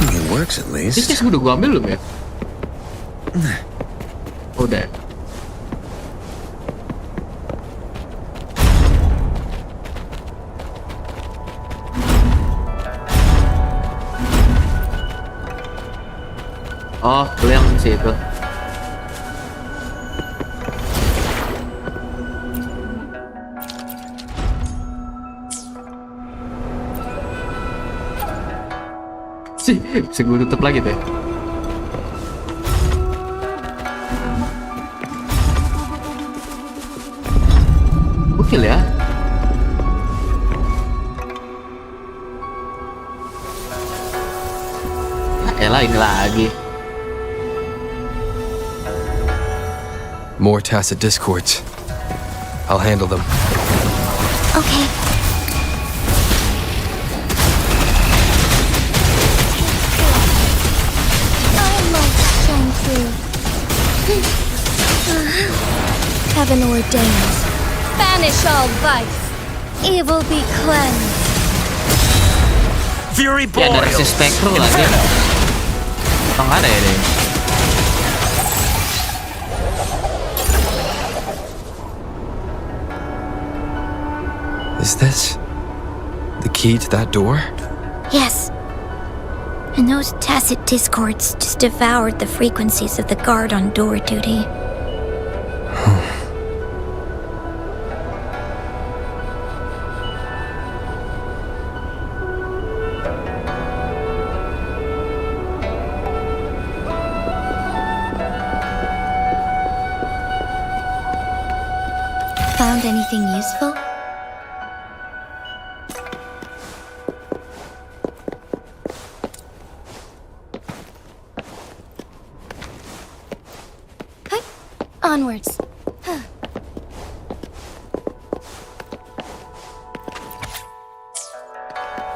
It works at least. Ini udah gua ambil belum ya? Udah. Oh, lu yang situ. Bisa gue tutup lagi deh. Gokil ya. Ya elah, ini lagi. More tacit discords. I'll handle them. Okay. Heaven ordains. Banish all vice. Evil be cleansed. Fury Ya ada boils. resist spectral lagi. Oh, nggak ada ya deh. Is this the key to that door? Yes. And those tacit discords just devoured the frequencies of the guard on door duty. Found anything useful? Onwards.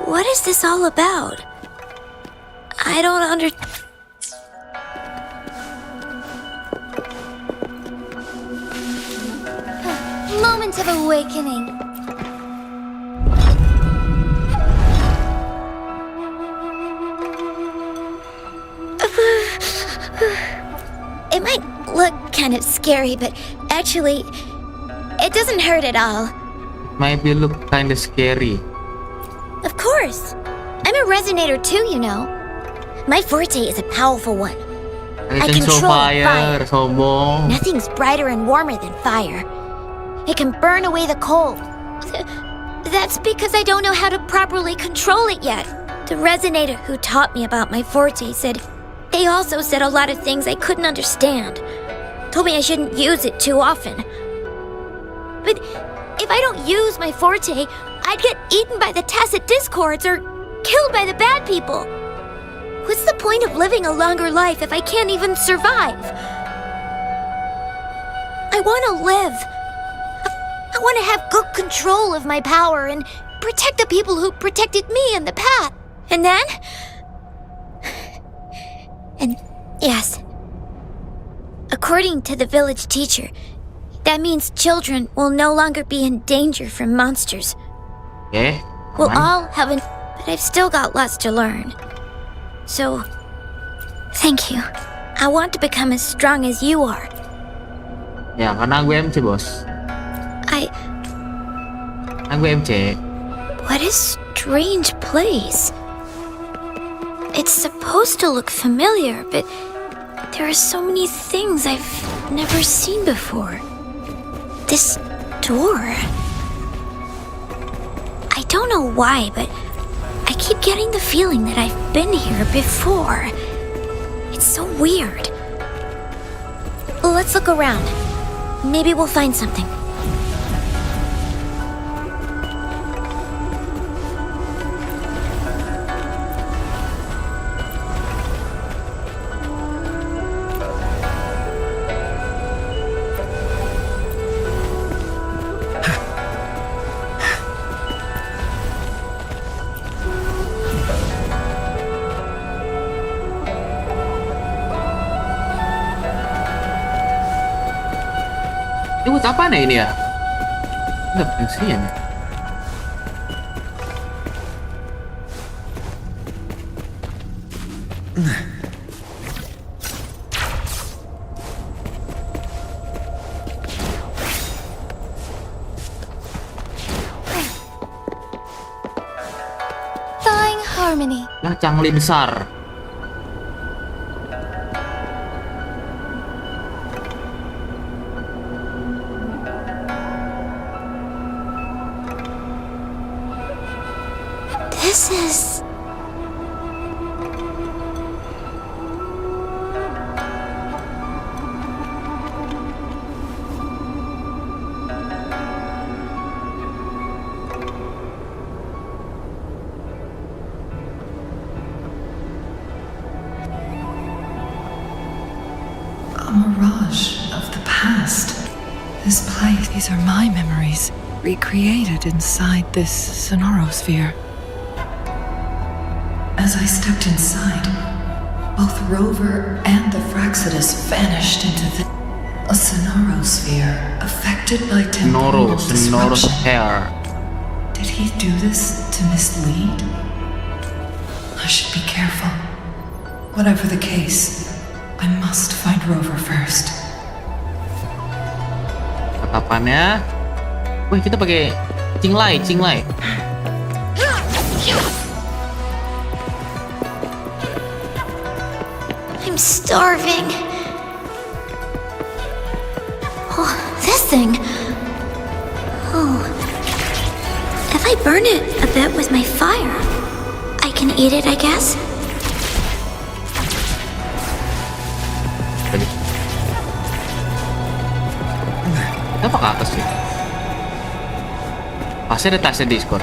What is this all about? I don't Moment of awakening. It might look kind of scary, but actually, it doesn't hurt at all. Might be look kinda scary. Of course. I'm a resonator too, you know. My forte is a powerful one. I control fire. Sombong. Nothing's brighter and warmer than fire. It can burn away the cold. That's because I don't know how to properly control it yet. The resonator who taught me about my forte said they also said a lot of things I couldn't understand. Told me I shouldn't use it too often. But if I don't use my forte, I'd get eaten by the tacit discords or killed by the bad people. What's the point of living a longer life if I can't even survive? I want to live. I want to have good control of my power and protect the people who protected me in the past. And then... And yes, according to the village teacher, that means children will no longer be in danger from monsters. Okay. We'll all have an... But I've still got lots to learn. So, thank you. I want to become as strong as you are. Ya, karena gue MC, bos. Karena gue MC. What a strange place. It's supposed to look familiar, but there are so many things I've never seen before. This door... I don't know why, but I keep getting the feeling that I've been here before. It's so weird. Let's look around. Maybe we'll find something. Ini buat apa nih ini ya? Nggak fungsinya nih. Thawing harmony. Lah cangli besar. This is... A mirage of the past. This place, these are my memories, recreated inside this sonorosphere. As I stepped inside, both Rover and the Fraxidus vanished into a sonorosphere affected by temporal disruption. Hair. Did he do this to mislead? I should be careful. Whatever the case, I must find Rover first. Tatapannya. Wih, kita pakai cinglai. I'm starving. Oh, this thing. Oh. If I burn it a bit with my fire, I can eat it, I guess. Kenapa ke atas sih? Pasti ada tasnya Discord.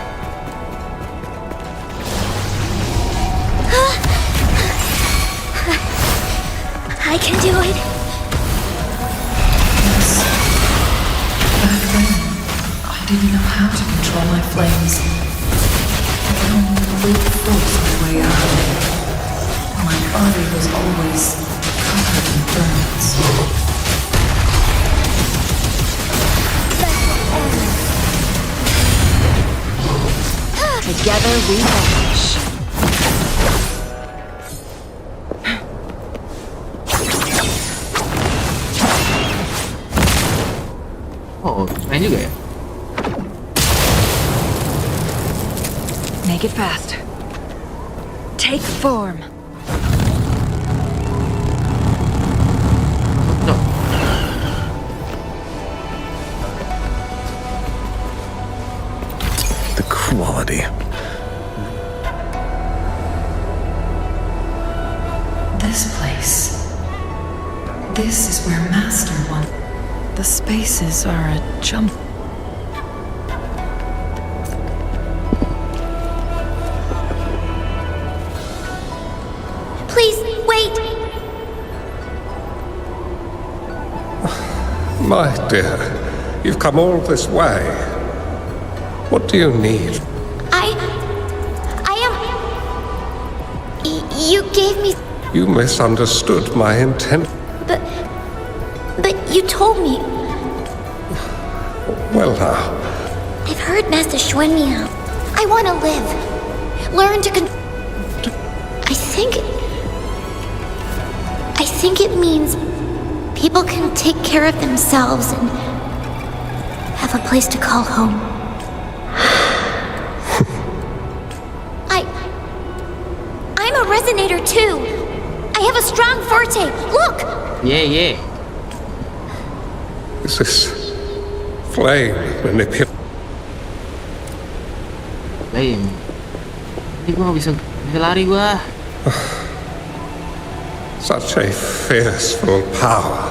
I can do it. Yes. Back then, I didn't know how to control my flames. I could only brute force my way out. My body was always covered in burns. Together we vanish. Oh, keren juga ya. Make it fast. Take form. Tuh. The quality. This place. This is where Master went. The spaces are a jump. Please, wait. My dear, you've come all this way. What do you need? I am... you gave me... You misunderstood my intent. But you told me. Well now, I've heard Master Xuan meow. I want to live. Learn to I think it means people can take care of themselves and have a place to call home. I'm a resonator too. I have a strong forte. Look! Yeah. is this flame manipulation? Flame. Ini gua nggak bisa lari gua. Such a fearful power.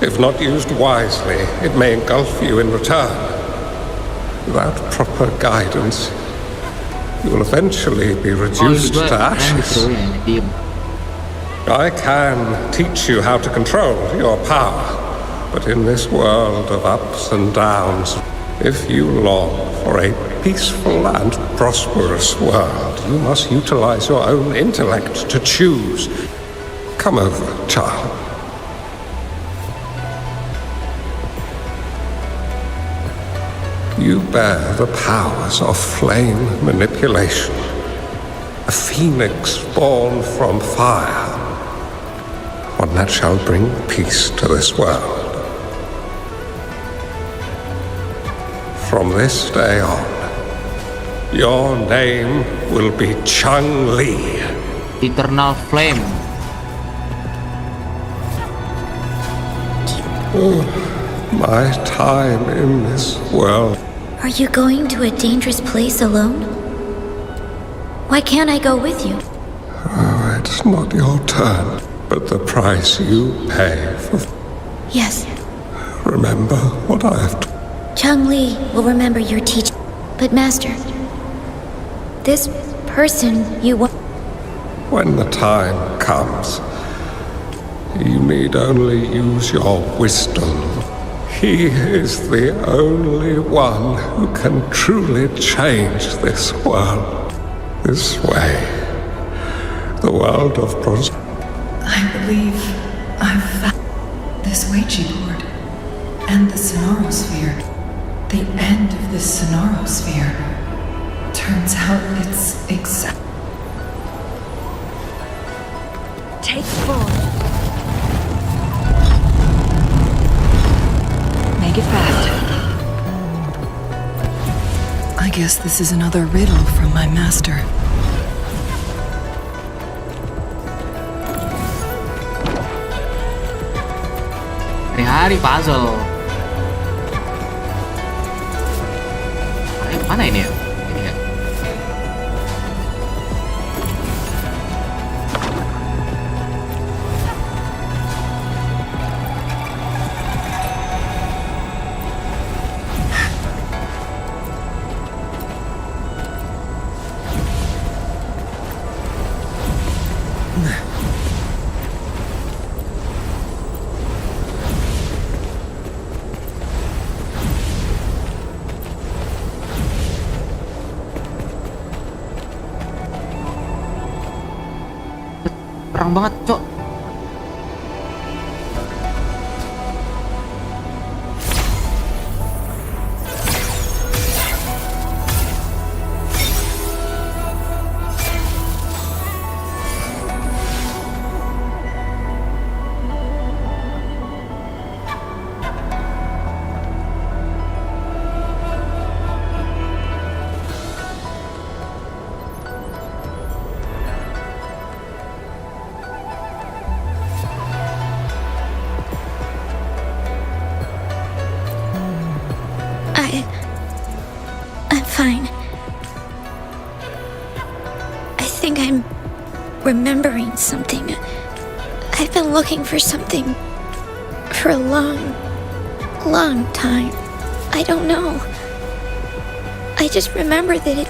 If not used wisely, it may engulf you in return. Without proper guidance, you will eventually be reduced to ashes. I can teach you how to control your power, but in this world of ups and downs, if you long for a peaceful and prosperous world, you must utilize your own intellect to choose. Come over, child. You bear the powers of flame manipulation, a phoenix born from fire, one that shall bring peace to this world. From this day on, your name will be Chang-Li. Eternal Flame. My time in this world. Are you going to a dangerous place alone? Why can't I go with you? Oh, it's not your turn, but the price you pay for. Yes, Remember what I have told. Chang-Li will remember your teaching. But Master, this person you want... When the time comes, you need only use your wisdom. He is the only one who can truly change this world. This way. The world of I believe I've found this Ouija board and the Sonorosphere. The end of this Sonorosphere. Turns out it's exact. Take full. Make it fast. I guess this is another riddle from my master. Hari-hari puzzle. Mana ini ya? Ini ya. Perang banget, Cok. I'm fine. I think I'm remembering something. I've been looking for something for a long time. I don't know. I just remember that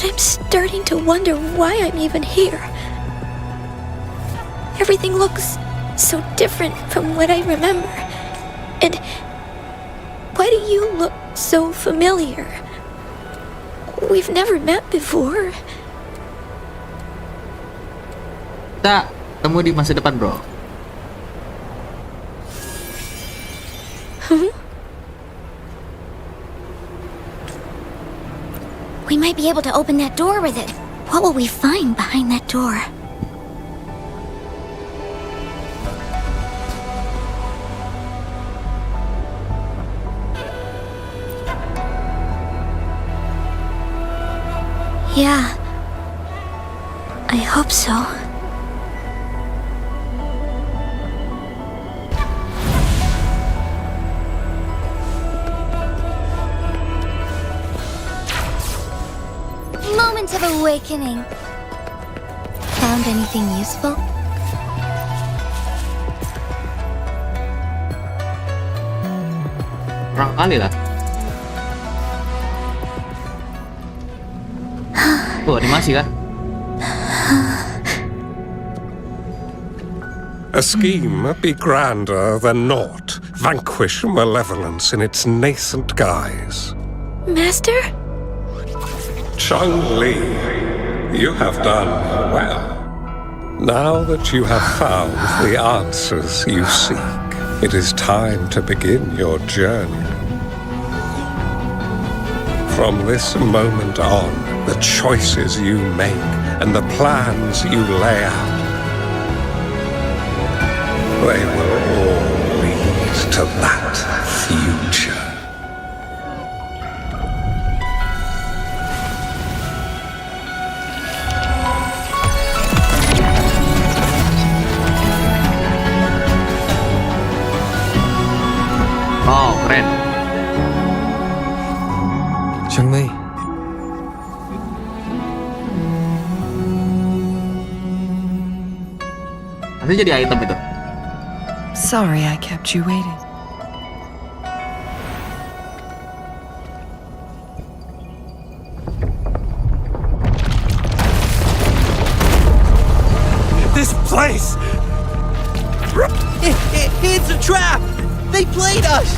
I'm starting to wonder why I'm even here. Everything looks so different from what I remember. And why do you look so familiar? We've never met before. Kita ketemu di masa depan, bro. We might be able to open that door with it. What will we find behind that door? Yeah, I hope so. Moment of awakening. Found anything useful? Kurang kali lah. Tuh, animasi kan? A scheme be grander than naught. Vanquish malevolence in its nascent guise. Master? Chang-Li, you have done well. Now that you have found the answers you seek, it is time to begin your journey. From this moment on, the choices you make and the plans you lay out, they will all lead to that future. Oh, keren. Chun-Li, Nanti jadi item itu. Sorry I kept you waiting. This place! It's a trap! They played us!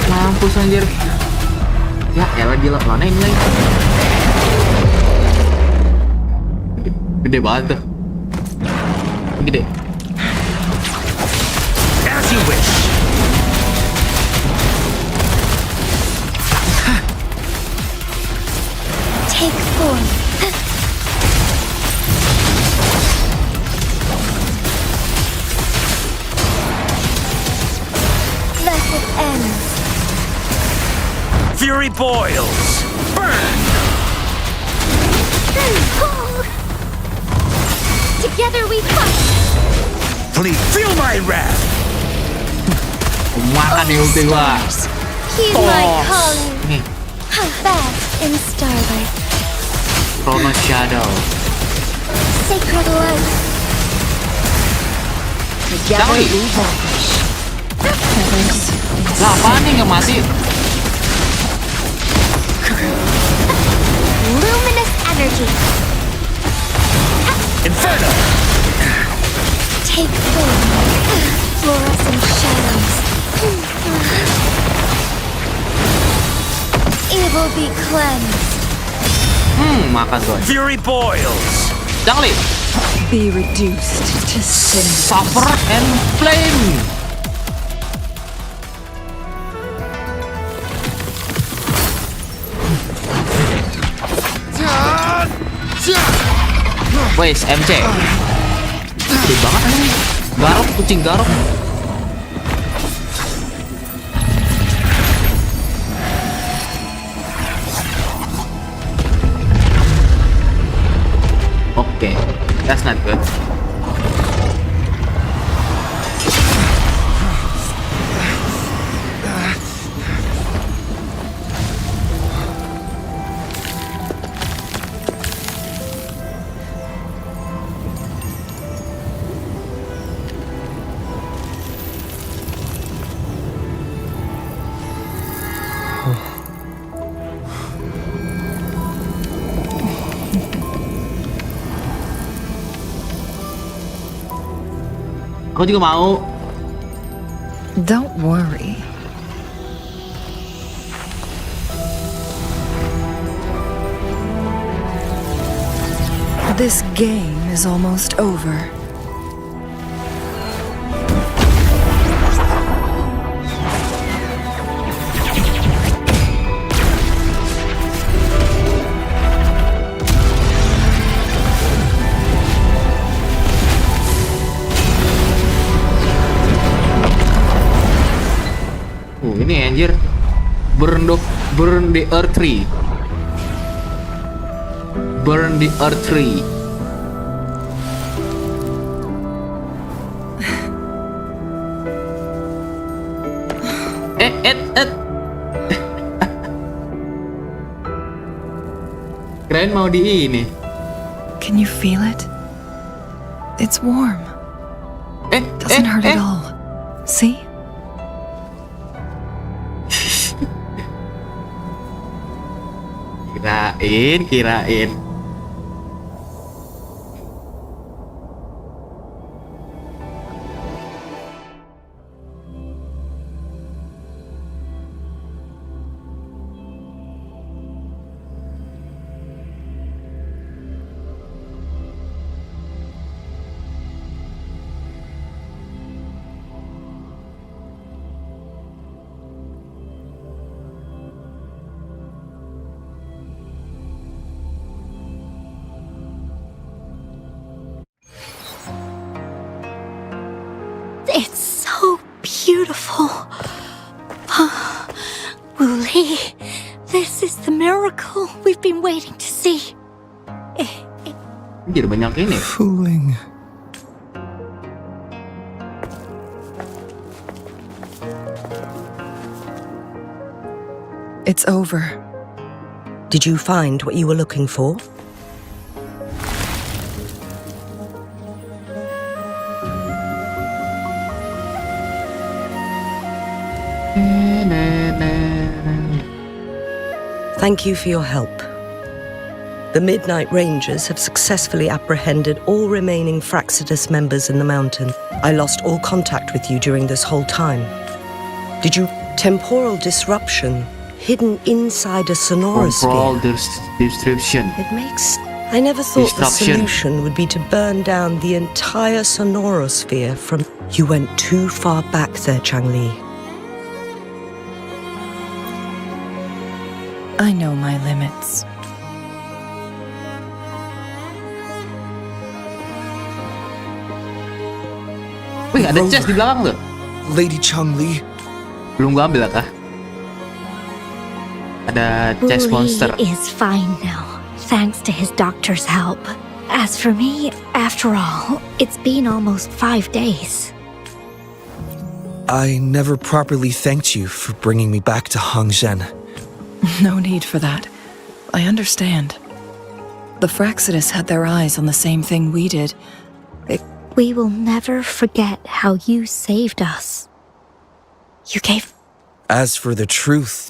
Mampus anjir. Ya elah gila, mana ini lagi? Gede banget tuh. Gede. As you wish! Take form. Thus it ends. Fury boils! Burn! Together we fight. Please feel my wrath! Makan nih ulti gua. Heed my Tos. calling. Nih, Bask in starlight. Chrono Shadow. Sacred light. Together Sorry. we vanquish. Lah apaan nih nggak mati? Luminous energy. Inferno! Take form. Fluorescent shadows. Evil be cleansed. Makan tuh. Fury boils! Jangan li. Be reduced to cinders. Suffer and flame. Wes, MC. Gede banget ini. Garuk, kucing garuk. Oke, that's not good. Aku juga mau. Don't worry. This game is almost over. Ini anjir. Burn the earth tree. Burn the earth tree. Kirain mau di ini. Can you feel it? It's warm. Doesn't hurt at all. See? Kirain. It's so beautiful. Wooly, this is the miracle we've been waiting to see. Jadi banyak ini. Fuling. It's over. Did you find what you were looking for? Thank you for your help. The Midnight Rangers have successfully apprehended all remaining Fraxidus members in the mountain. I lost all contact with you during this whole time. Did you... Temporal disruption hidden inside a sonorosphere. Disruption. It makes... I never thought the Disruption. solution would be to burn down the entire sonorosphere from... You went too far back there, Changli. I know my limits. Wih, ada chest di belakang tuh. Lady Changli. Belum gua ambil kah? Ada chest monster. Wooly is fine now, thanks to his doctor's help. As for me, after all, it's been almost 5 days. I never properly thanked you for bringing me back to Hongzhen. No need for that. I understand. The Fraxidus had their eyes on the same thing we did. We will never forget how you saved us. You gave... As for the truth,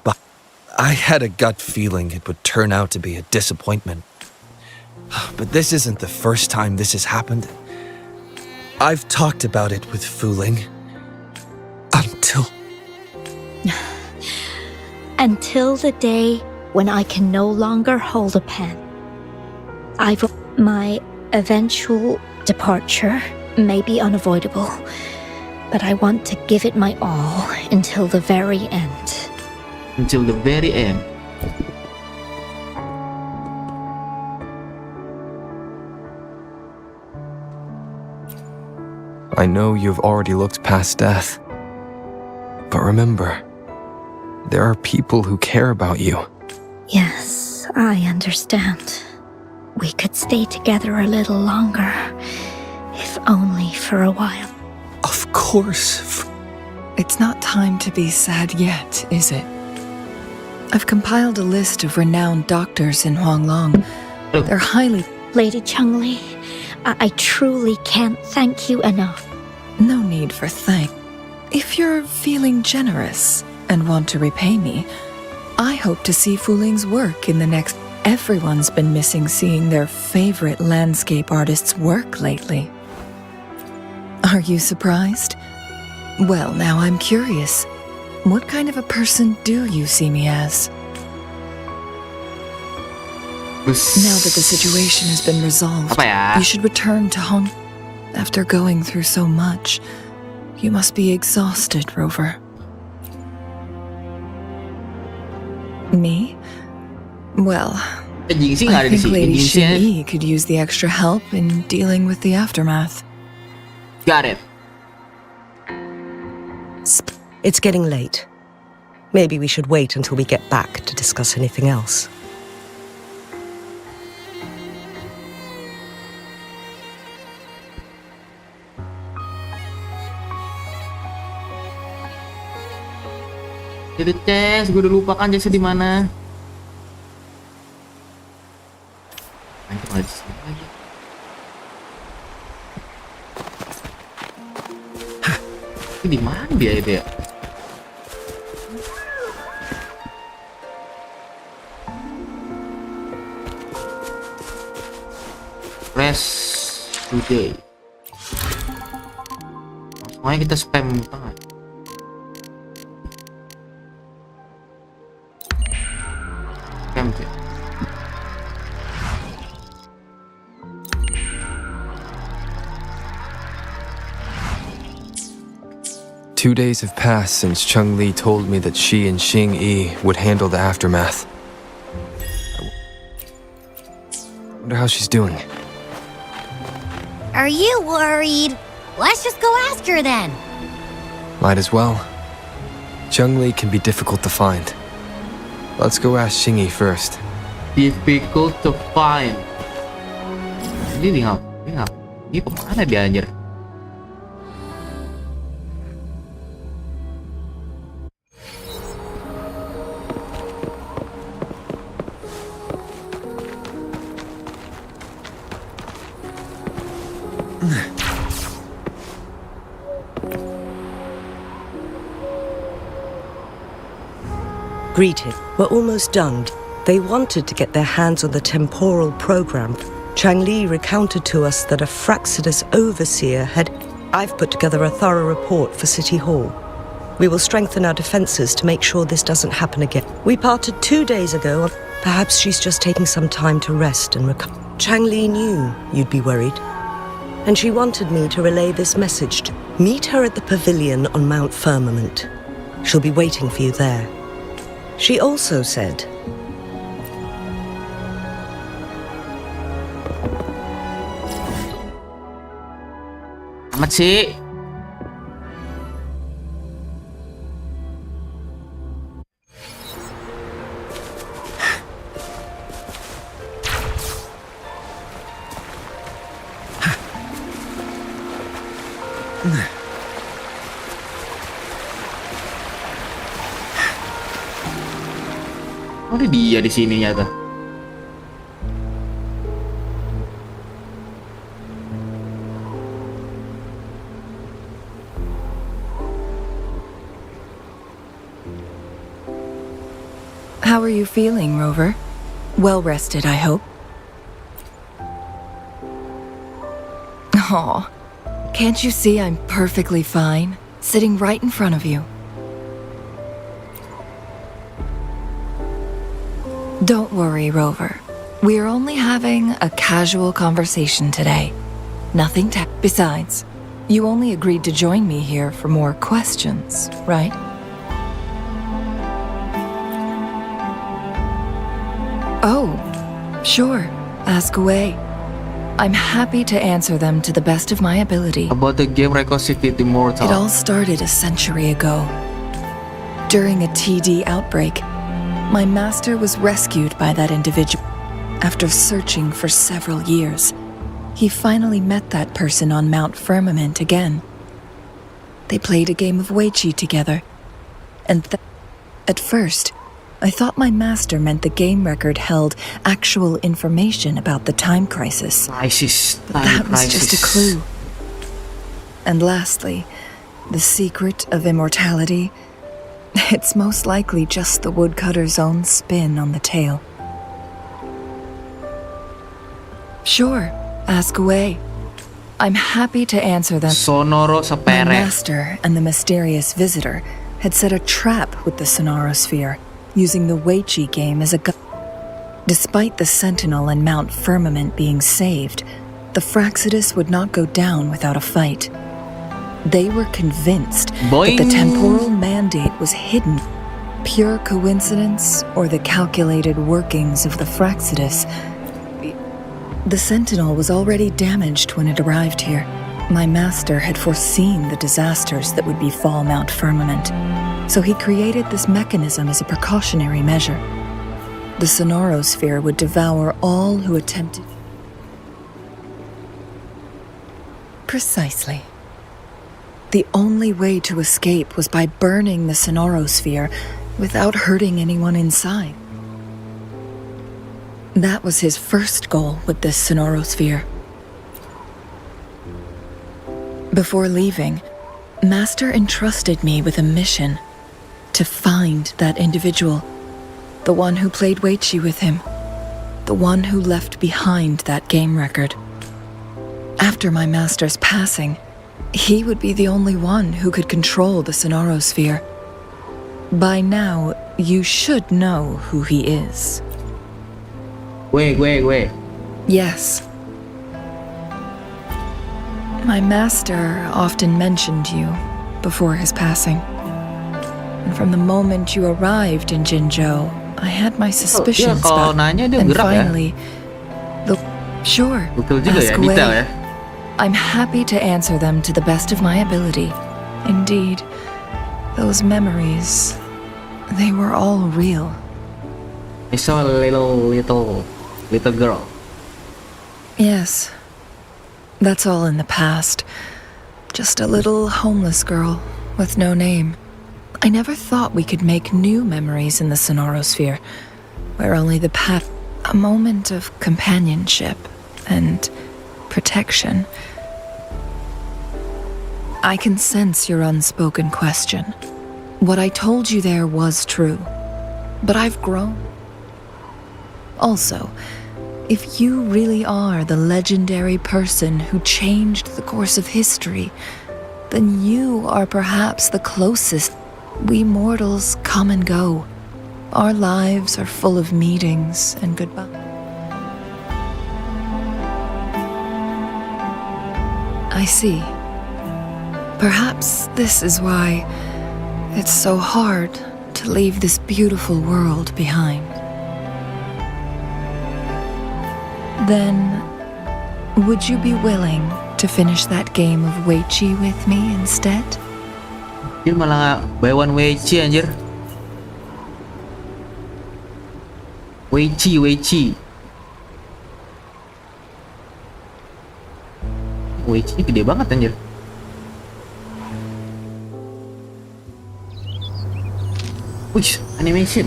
I had a gut feeling it would turn out to be a disappointment. But this isn't the first time this has happened. I've talked about it with Fuling. Until the day when I can no longer hold a pen. My eventual departure may be unavoidable, but I want to give it my all until the very end. Until the very end. I know you've already looked past death. But remember, there are people who care about you. Yes, I understand. We could stay together a little longer, if only for a while. Of course. It's not time to be sad yet, is it? I've compiled a list of renowned doctors in Huanglong. They're highly... Lady Changli, I truly can't thank you enough. No need for thanks. If you're feeling generous and want to repay me, I hope to see Fuling's work in the next... Everyone's been missing seeing their favorite landscape artist's work lately. Are you surprised? Well, now I'm curious. What kind of a person do you see me as? Now that the situation has been resolved, you should return to Hong. After going through so much, you must be exhausted, Rover. Me? Well, I think Lady Hayy could use the extra help in dealing with the aftermath. Got it. It's getting late. Maybe we should wait until we get back to discuss anything else. Itu chest, gue udah lupa kan chestnya di mana. Anjir, nggak di sini lagi. Ini di mana dia itu ya? Rest today. Langsung aja kita spam tengah. Spam ya. 2 days have passed since Changli told me that she and Xing-Yi would handle the aftermath. I wonder how she's doing. Are you worried? Let's just go ask her then. Might as well. Chungli can be difficult to find. Let's go ask Xingyi first. Difficult to find. Ini kemana dia anjir? Greeted. We're almost done. They wanted to get their hands on the temporal program. Changli recounted to us that a Fraxidus overseer had... I've put together a thorough report for City Hall. We will strengthen our defenses to make sure this doesn't happen again. We parted 2 days ago. Perhaps she's just taking some time to rest and recover. Changli knew you'd be worried, and she wanted me to relay this message to... Meet her at the pavilion on Mount Firmament. She'll be waiting for you there. She also said... Amat sih. Oh, ada dia di sini nyata. How are you feeling, Rover? Well rested, I hope. Aw, can't you see I'm perfectly fine, sitting right in front of you? Don't worry, Rover. We are only having a casual conversation today. Nothing to... Besides, you only agreed to join me here for more questions, right? Oh, sure. Ask away. I'm happy to answer them to the best of my ability. About the game Recosity Immortal. It all started a century ago. During a TD outbreak, my master was rescued by that individual. After searching for several years, he finally met that person on Mount Firmament again. They played a game of Weiqi together. And at first, I thought my master meant the game record held actual information about the time crisis. That was just a clue. And lastly, the secret of immortality. It's most likely just the woodcutter's own spin on the tale. Sure, ask away. I'm happy to answer them. Sonoro My master and the mysterious visitor had set a trap with the Sonorosphere, using the Weiqi game as a gun. Despite the Sentinel and Mount Firmament being saved, the Fraxidus would not go down without a fight. They were convinced that the temporal mandate was hidden. Pure coincidence or the calculated workings of the Fraxidus? The Sentinel was already damaged when it arrived here. My master had foreseen the disasters that would befall Mount Firmament, so he created this mechanism as a precautionary measure. The Sonorosphere would devour all who attempted. Precisely. The only way to escape was by burning the Sonorosphere without hurting anyone inside. That was his first goal with this Sonorosphere. Before leaving, Master entrusted me with a mission to find that individual, the one who played Weiqi with him, the one who left behind that game record. After my master's passing, he would be the only one who could control the Sonorosphere. By now, you should know who he is. Wait. Yes. My master often mentioned you before his passing. And from the moment you arrived in Jinzhou, I had my suspicions about... And finally, Betul juga ask ya, away. detail ya. I'm happy to answer them to the best of my ability. Indeed, those memories, they were all real. I saw a little girl. Yes, that's all in the past. Just a little homeless girl with no name. I never thought we could make new memories in the Sonorosphere, where only the past, a moment of companionship and protection. I can sense your unspoken question. What I told you there was true, but I've grown. Also, if you really are the legendary person who changed the course of history, then you are perhaps the closest. We mortals come and go. Our lives are full of meetings and goodbye. I see. Perhaps this is why it's so hard to leave this beautiful world behind. Then, would you be willing to finish that game of Weiqi with me instead? Dia malah buy one Weiqi anjir. Weiqi. Weiqi gede banget anjir. Wih, animation.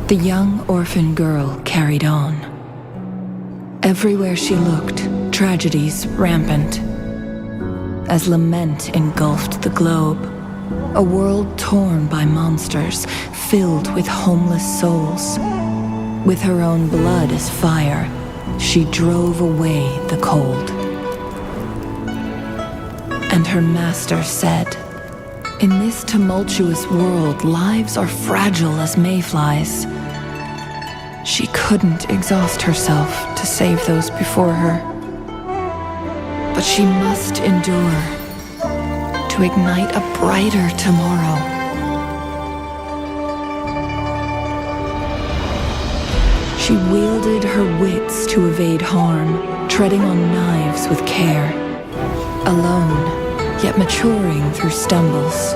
The young orphan girl carried on. Everywhere she looked, tragedies rampant. As lament engulfed the globe, a world torn by monsters, filled with homeless souls. With her own blood as fire, she drove away the cold. And her master said, "In this tumultuous world, lives are fragile as mayflies." She couldn't exhaust herself to save those before her. But she must endure to ignite a brighter tomorrow. She wielded her wits to evade harm, treading on knives with care. Alone, yet maturing through stumbles.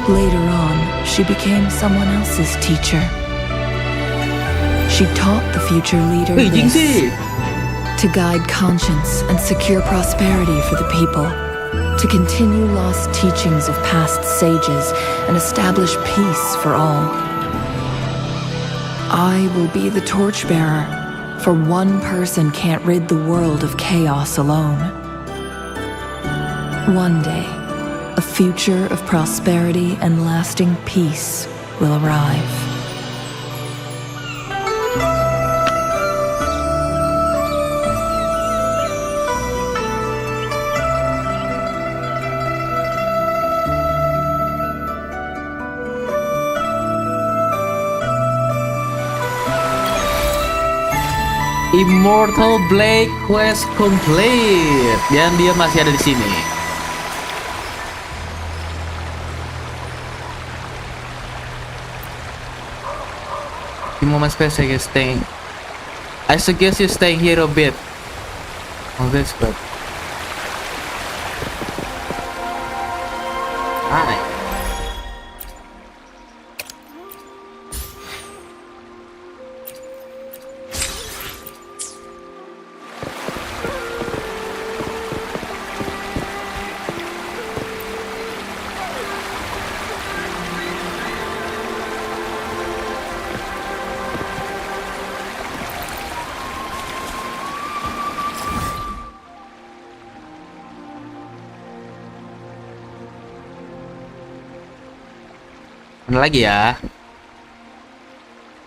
Later on, she became someone else's teacher. She taught the future leader this, to guide conscience and secure prosperity for the people, to continue lost teachings of past sages and establish peace for all. I will be the torchbearer, for one person can't rid the world of chaos alone. One day, a future of prosperity and lasting peace will arrive. Immortal Blade quest complete dan dia masih ada di sini. Few moments space, I guess staying. I suggest you stay here a bit. Oh, that's good. Hi. Mana lagi ya?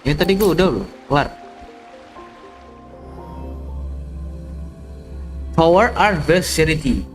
Ini tadi gue udah loh, kelar. Tower Adversity.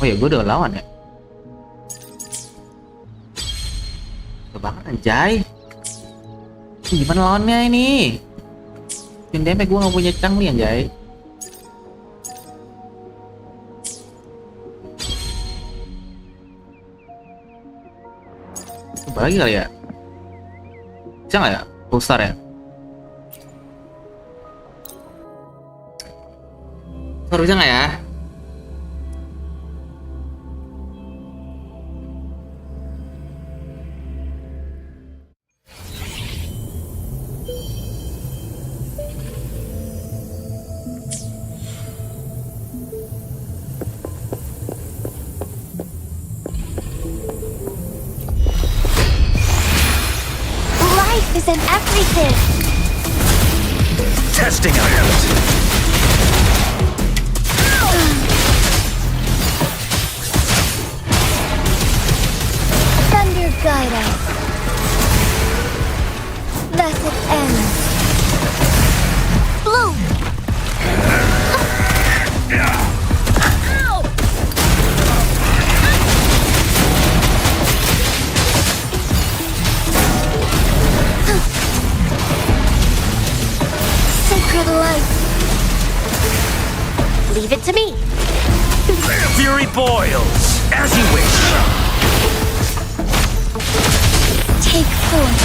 Oh ya, gue udah lawan ya. Udah banget anjay. Gimana lawannya ini? Damage gue gak punya cangli anjay. Coba lagi kali ya. Bisa gak ya? Full star ya? Bisa gak ya? Life is in everything. Testing out. Thunder guide us. Thus it ends. Bloom. Sacred light. Leave it to me. Fury boils, as you wish. Take forth.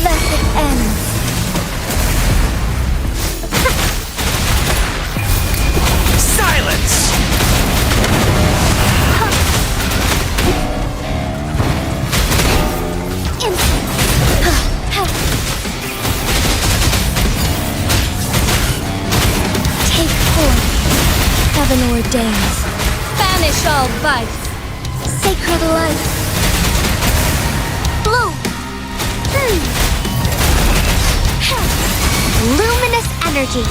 Thus it ends. Silence! Take forth. Heaven ordains. Banish all vice. Sacred light. Bloom. Luminous energy.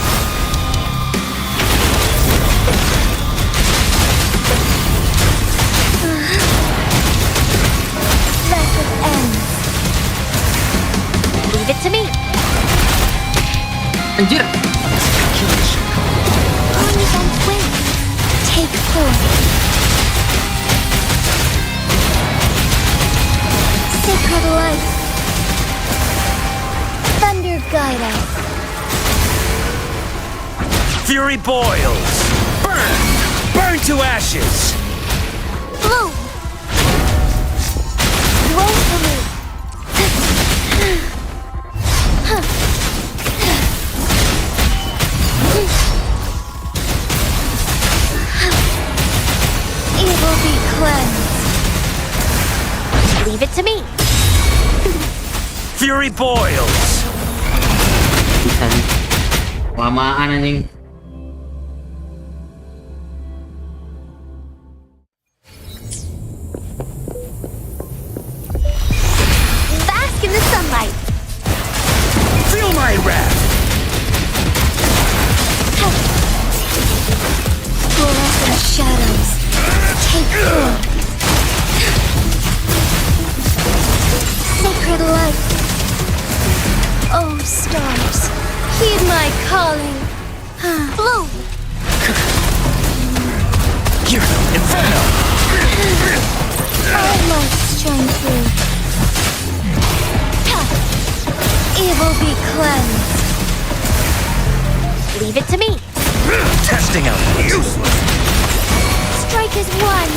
Thus it ends. Leave it to me. Anjir. Armies on wing. Take forth. Sacred light. Thunder guide us. Fury boils. Burn! Burn to ashes! Bloom. Woefully. Evil be cleansed. Leave it to me. Fury boils. Bisa nih. Lamaan anjing. Bask in the sunlight. Feel my wrath! Fluorescent shadows. Take forth. Sacred light. Oh, stars, heed my calling. Bloom. Here, Inferno! All light shine through. Evil be cleansed. Leave it to me. Testing out. Useless! Strike as one.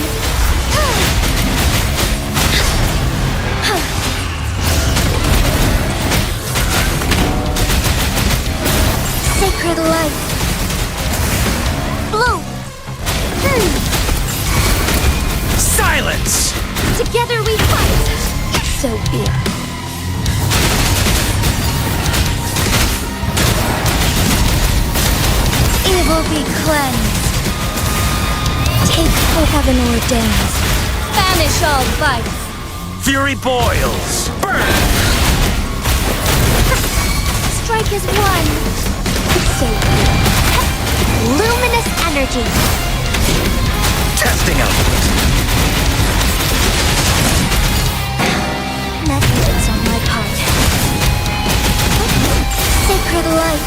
Sacred light. Bloom. Silence! Together we fight. So be it. Evil be cleansed. Take for heaven ordains. Banish all vice. Fury boils. Burn! Strike as one. So be it. Luminous energy. Testing out. Negligence on my part. Sacred light.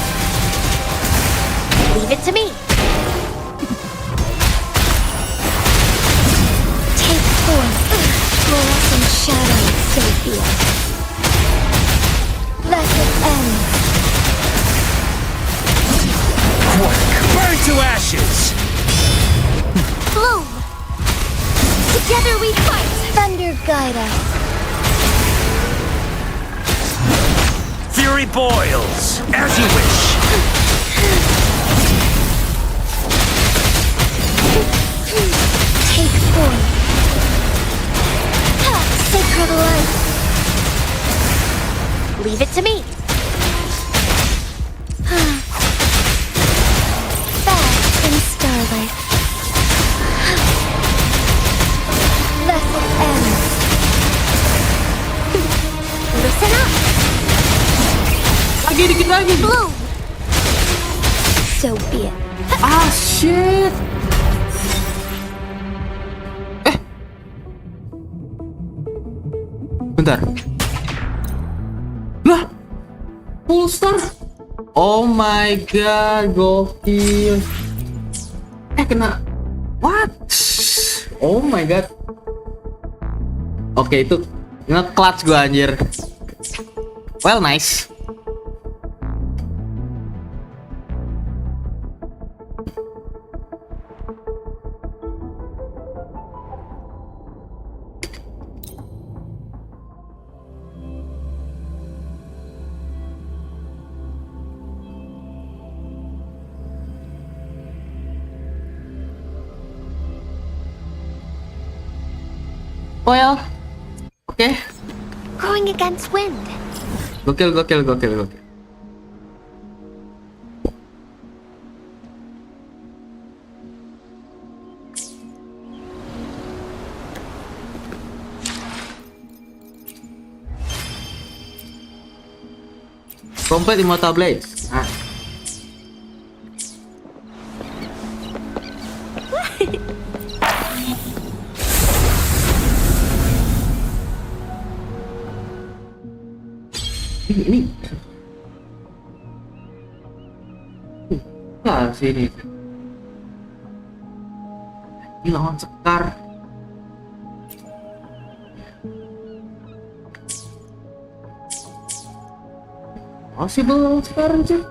Leave it to me. So be it. Let it end. Burn to ashes! Bloom! Together we fight! Thunder guide us. Fury boils, as you wish. Take form. Sacred light. Leave it to me. Bask in starlight. Let it end. Listen up. Lagi dikit lagi. Bloom. So be it. Ah shit. Bentar. Lah. Full star. Oh my god, gokil. Kena. What? Oh my god. Oke, itu nge-clutch gua anjir. Well, nice. Well, oke. Going against wind. Gokil. Complete Immortal Blades. Ah. Ini sini ini lawan Sekar. Possible sekarang sih.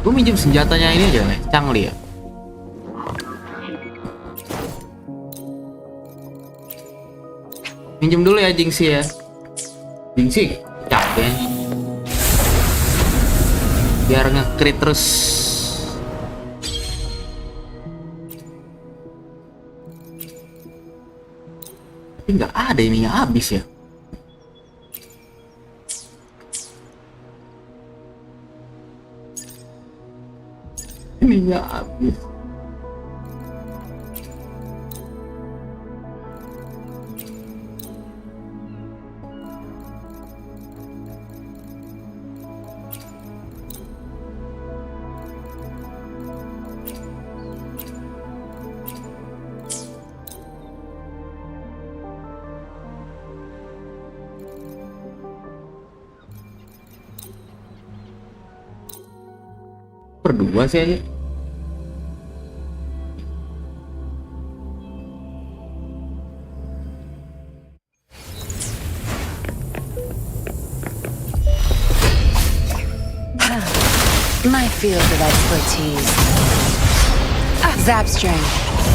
Gue minjem senjatanya ini aja nih, Changli ya. Minjem dulu ya Jingxi ya. Jingxi capek. Biar nge-crit terus. Tapi nggak ada ininya habis ya. Ininya habis. Berdua sih aja. My field of expertise. Zap string.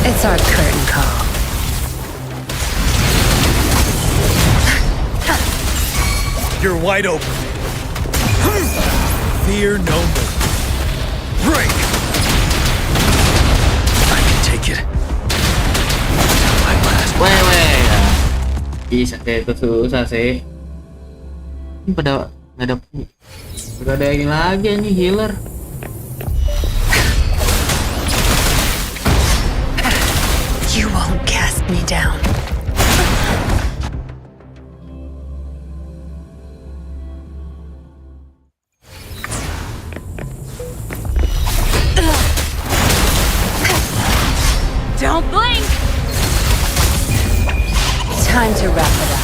It's our curtain call. You're wide open. Fear no more. Break! I can take it. My last. Weh. Bisa deh, itu susah sih. Ini pada nggak ada ini lagi nih healer. You won't cast me down. Don't blink! Time to wrap it up.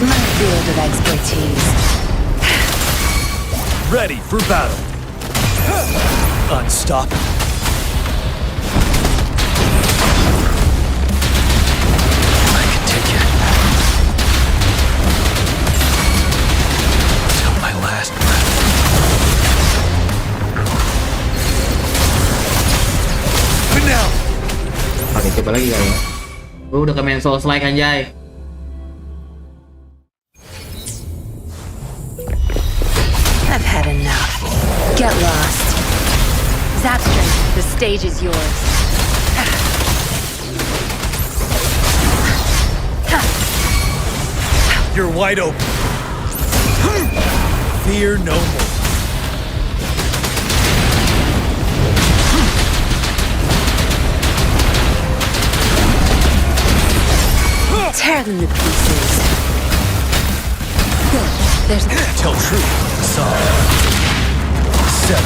My field of expertise. Ready for battle. Unstoppable. I can take it. Till my last breath. But now, Oke, coba lagi kali ya. Gue udah ke main Souls like anjay. I've had enough. Get lost. Zapstring, the stage is yours. you're wide open. Fear no more. Tear them to pieces. Good. There's Tell truth. Solid. 7.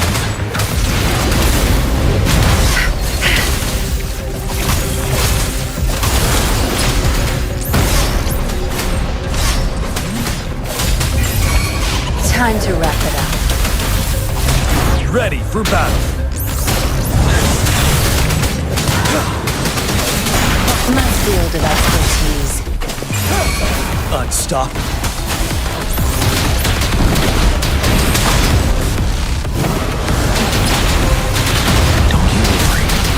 time to wrap it up. Ready for battle. My field of expertise. Unstoppable.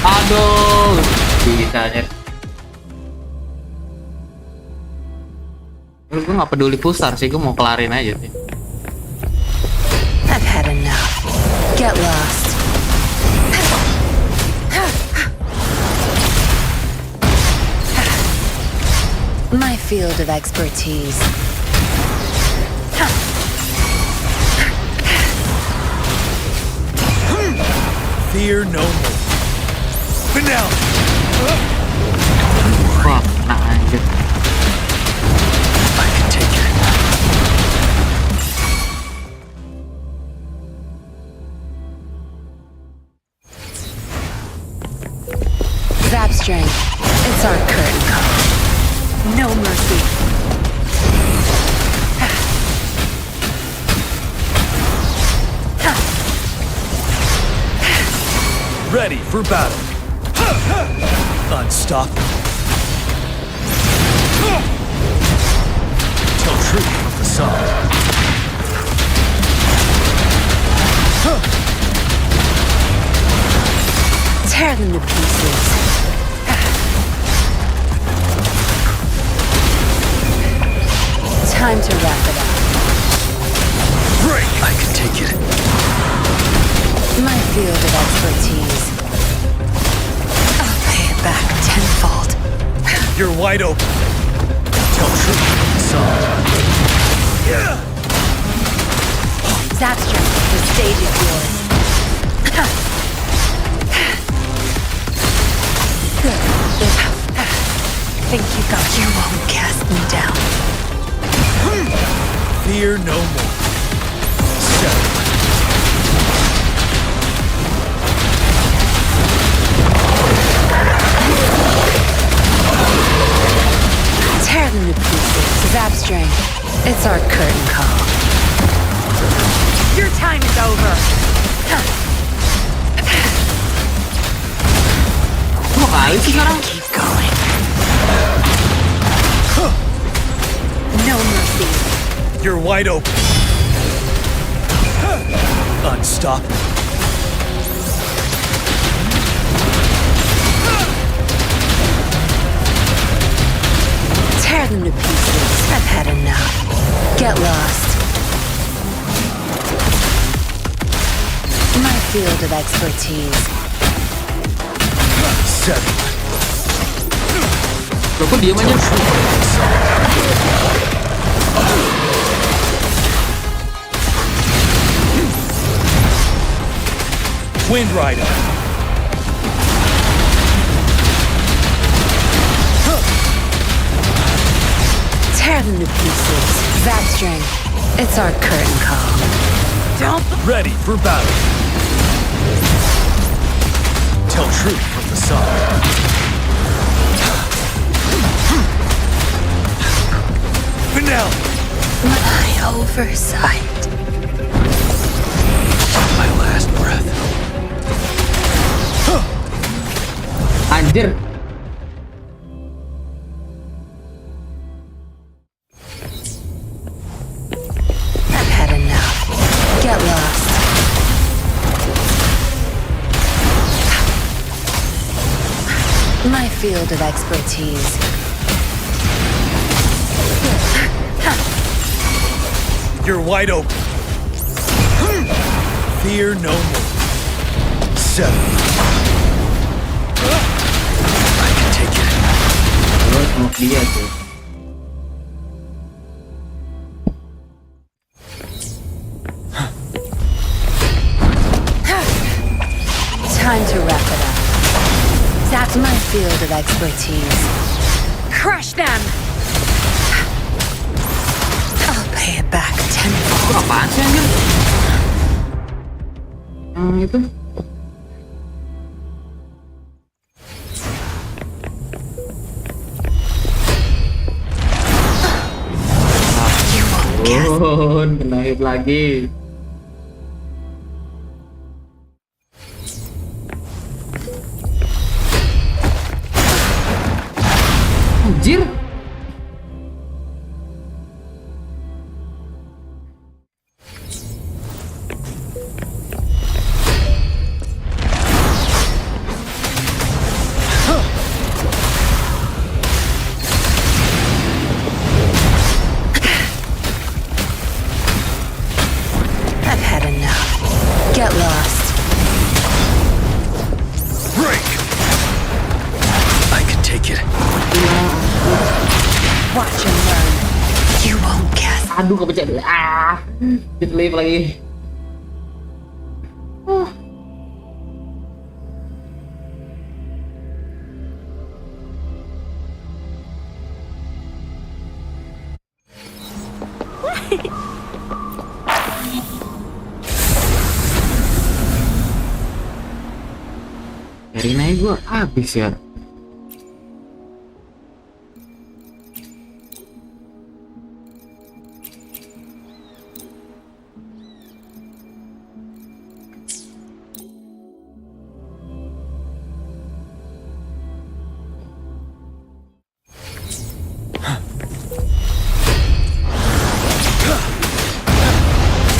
Aduh, bisanya. Gue nggak peduli pusar sih, gue mau kelarin aja sih. I've had enough. Get lost. My field of expertise. Fear no more. Finale. Wah, nah anjir. I can take it. Zapstring. It's our curtain call. No mercy. Ready for battle. Unstoppable. Tell truth from facade. Tear them to pieces. Time to wrap it up. Break! I can take it. My field of expertise. I'll pay it back tenfold. You're wide open. Tell truth from facade. Zapstring, the stage is yours. Good. Think you got you won't cast me down. Fear no more. 7. Tear them to pieces. Zapstring, it's our curtain call. Your time is over. Kok kali sih sekarang? Keep going. No mercy. You're wide open. Unstoppable. Tear them to pieces. I've had enough. Get lost. My field of expertise. 7. Loh, kok diem aja? Wind Rider. Tear them to pieces. Zapstring, it's our curtain call. Don't. Ready for battle. Tell truth from facade. Finale. My oversight. Anjir. I've had enough. Get lost. My field of expertise. You're wide open. Fear no more. 7. I can take it. Lo smoke dia tuh. Time to wrap it up. That's my field of expertise. Crush them! I'll pay it back tenfold. Apaan sih anjir? Itu. Kena hit lagi. Anjir. I've had enough. Get lost. Break! I can take it. Watch and learn. You won't guess. Aduh, kepecah. Hit leave lagi. Dari naik gua habis ya.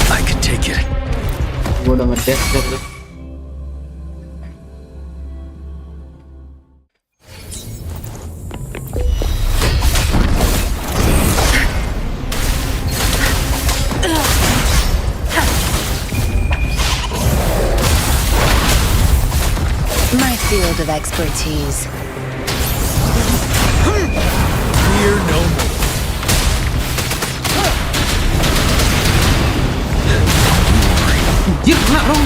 I can take it. Gua udah ngedash tuh. My field of expertise. Fear no more. Anjir, kena dong.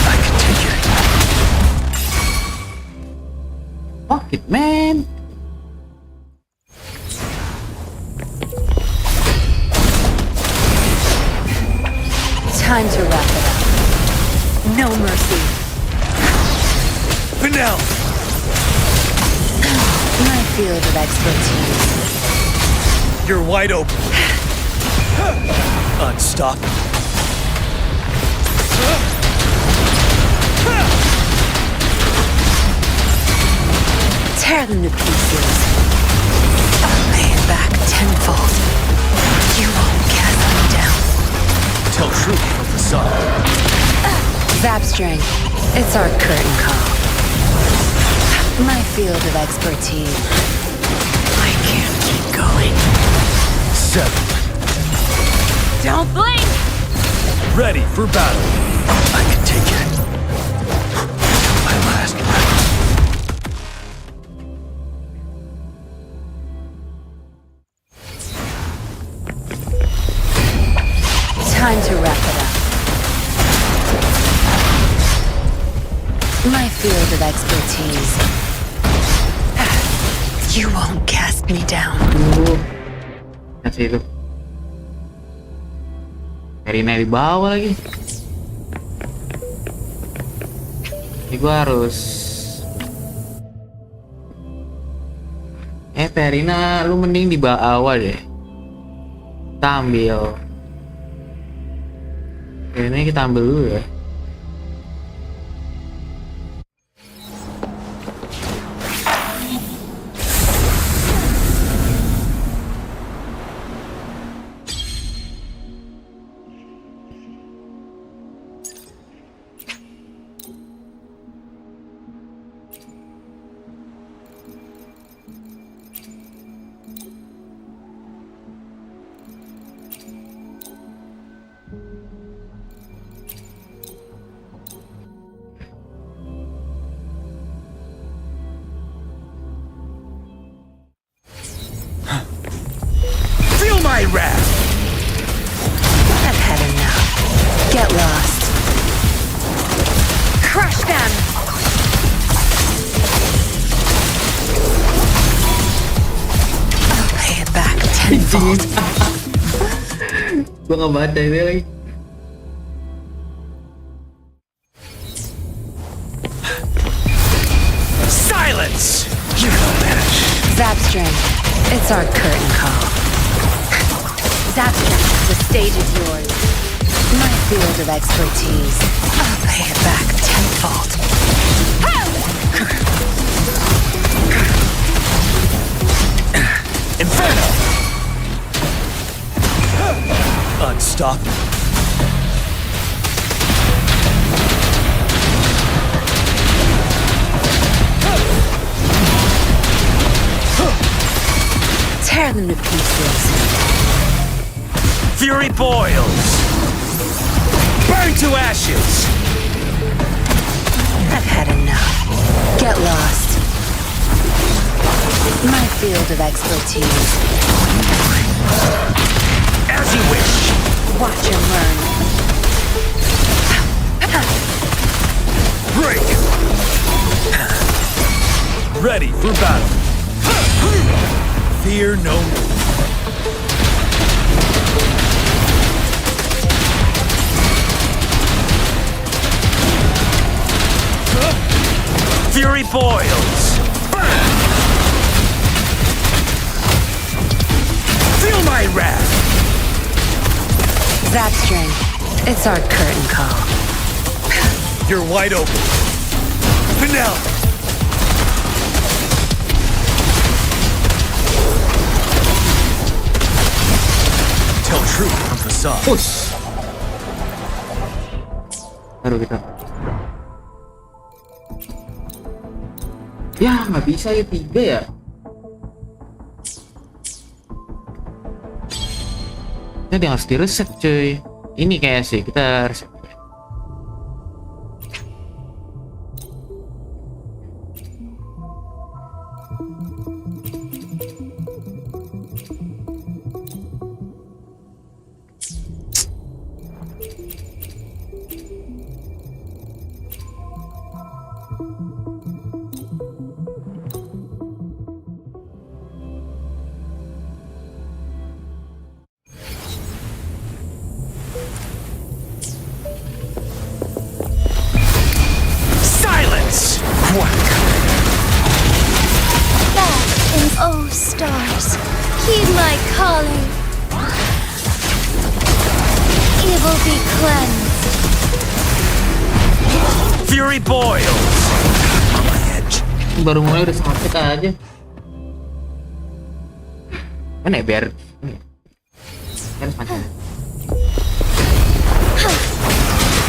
I can take it. Fuck it, man. Time to wrap it up. No mercy. Penel! My field of expertise. You're wide open. Unstoppable. Tear them to pieces. I'll pay it back tenfold. You won't cast me down. Tell truth from the sun. Zap string. It's our curtain call. My field of expertise. I can't keep going. 7. Don't blink! Ready for battle. I can take it. My last breath. Time to wrap it up. My field of expertise. You won't cast me down. Kasih itu. Karina di bawah lagi. Ini gua harus. Perina, lu mending di bawah deh. Kita ambil. Ini kita ambil dulu ya. tenfold. Gua nggak baca ini lagi. Silence! You know better. Zapstring, it's our curtain call. Zapstring, the stage is yours. My field of expertise. I'll pay it back tenfold. Inferno! Unstoppable. Tear them to pieces. Fury boils. Burn to ashes. I've had enough. Get lost. My field of expertise. As you wish. Watch and learn. Break. Ready for battle. Fear no more. Fury boils. Burn. Feel my wrath. Zapstring, it's our curtain call. You're wide open. Penel. Tell truth from facade. Push. Baru kita. Ya nggak bisa ya 3 ya. Ini harus di reset cuy. Ini kayak sih kita reset. Oh, stars, heed my calling. Evil be cleansed. Fury boils. On my edge. Baru mulai udah sakit aja. Mana ya biar kan macam.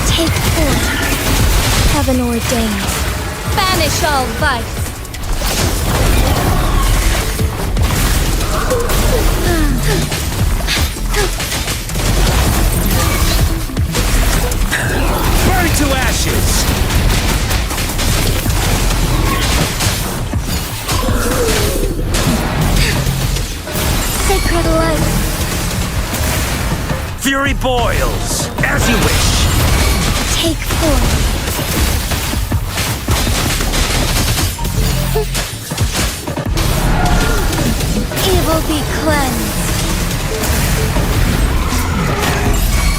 Take forth. Heaven ordained. Banish all vice. Burn to ashes. Sacred light. Fury boils. As you wish. Take forth. Evil be cleansed.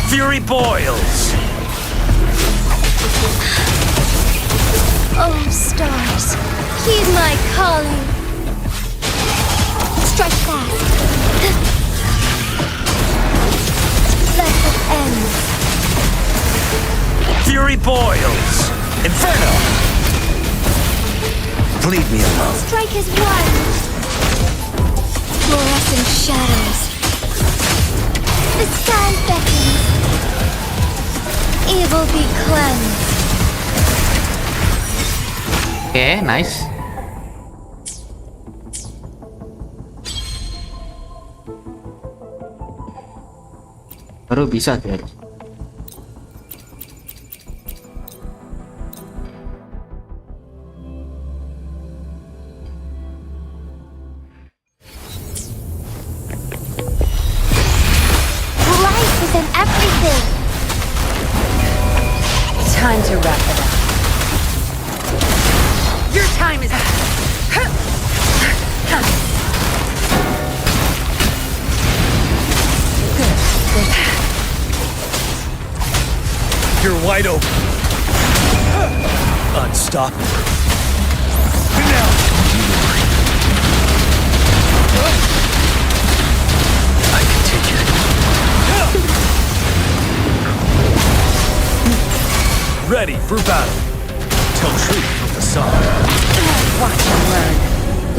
Fury boils. Oh, stars, heed my calling. Strike fast. Let it end. Fury boils. Inferno. Leave me alone. Strike is one. Fluorescent shadows. The sky beckons. Evil be cleansed. Oke, nice. Baru bisa tuh. Life is in everything. Time to wrap it up. Your time is up. You're wide open. Unstoppable. Now. I can take it. Ready for battle. Tell truth from the side. Watch and learn.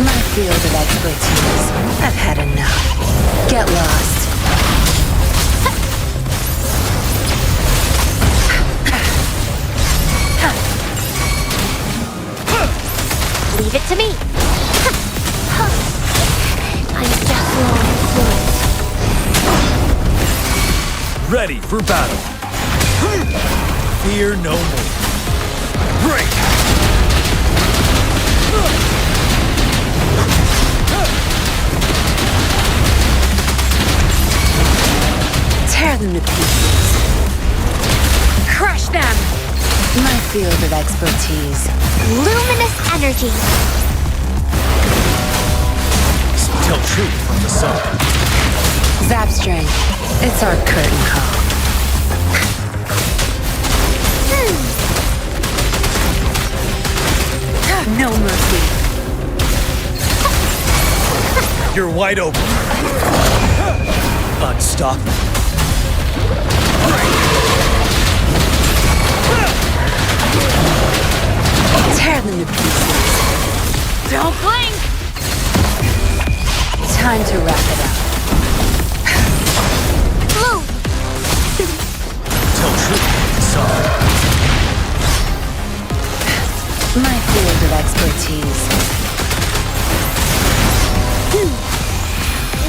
My field of expertise. I've had enough. Get lost. Leave it to me. I'm just long for it. Ready for battle. Fear no more. Break! Tear them to pieces. Crush them! My field of expertise. Luminous energy. Tell truth from the sun. Zap strength. It's our curtain call. No mercy. You're wide open. Unstoppable. Tear them to pieces. Don't blink! Time to wrap it up. Blue. Tell truth from the sun. My field of expertise.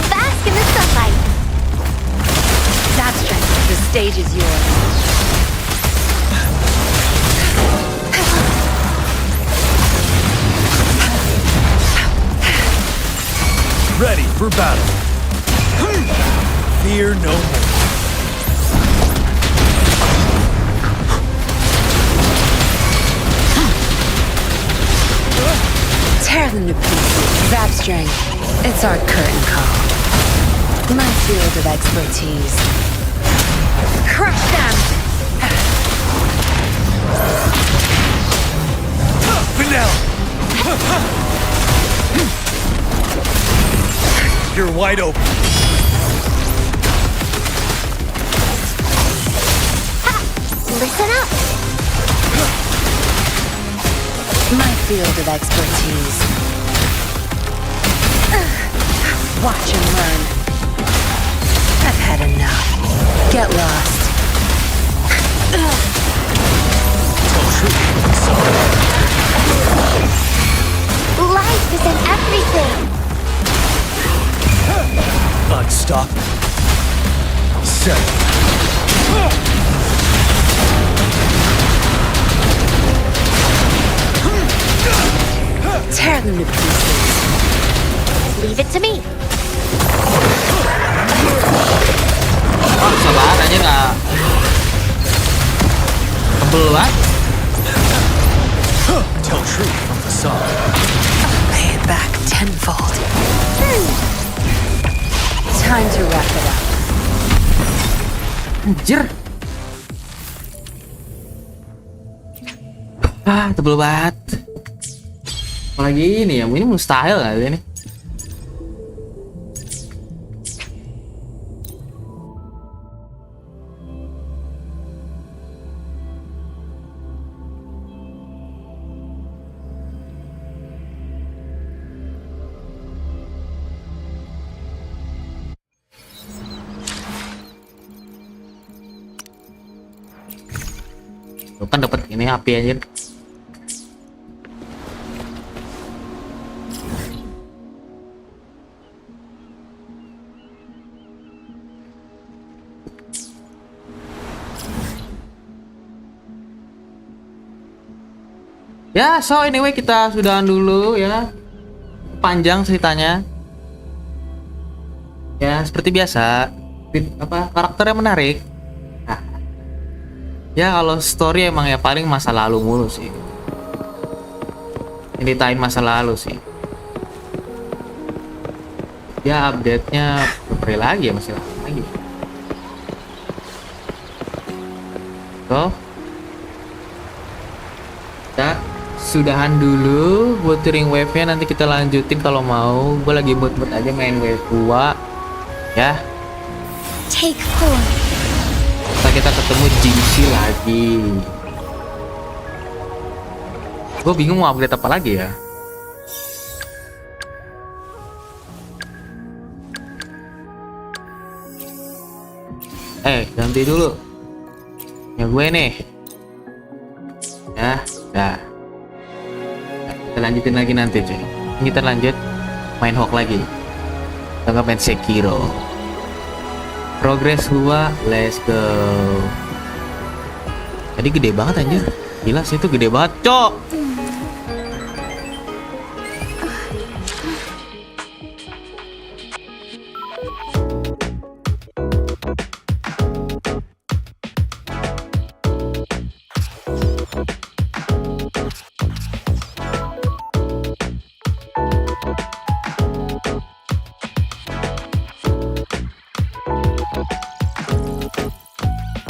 Bask in the sunlight. Zap strength. The stage is yours. Ready for battle. Fear no more. Tear them to pieces. Zap strength. It's our curtain call. My field of expertise. Crush them! Vanilla! You're wide open. Listen up. My field of expertise. Watch and learn. I've had enough. Get lost. Tell truth from the sun. Life is in everything. Unstoppable. Set. Tear them to pieces. Leave it to me. Oh, bisa banget aja nggak tebel banget. Tell truth from the sun. Pay it back tenfold. Time to wrap it up. Anjir. Tebel banget. Apalagi ini ya, ini mustahil nggak sih ini? Tuh kan dapat ini api anjir. Ya, so anyway kita sudahan dulu ya. Panjang ceritanya. Ya, seperti biasa. Karakternya menarik. Nah, ya kalau story emang ya paling masa lalu mulu sih. Nyeritain masa lalu sih. Ya update-nya beberapa lagi ya, masih lama lagi. So, sudahan dulu Wuthering Waves-nya, nanti kita lanjutin kalau mau. Gue lagi mood-mood aja main wave 2 ya. Take 4. Ntar kita ketemu Jinxie lagi. Gue bingung mau upgrade apa lagi ya. Ganti dulu ya gue nih ya. Nah, kita lanjutin lagi nanti cuy. Kita lanjut main Hawk lagi, kita main Sekiro. Progress 2, let's go. Tadi gede banget anjir, gila sih itu gede banget cok.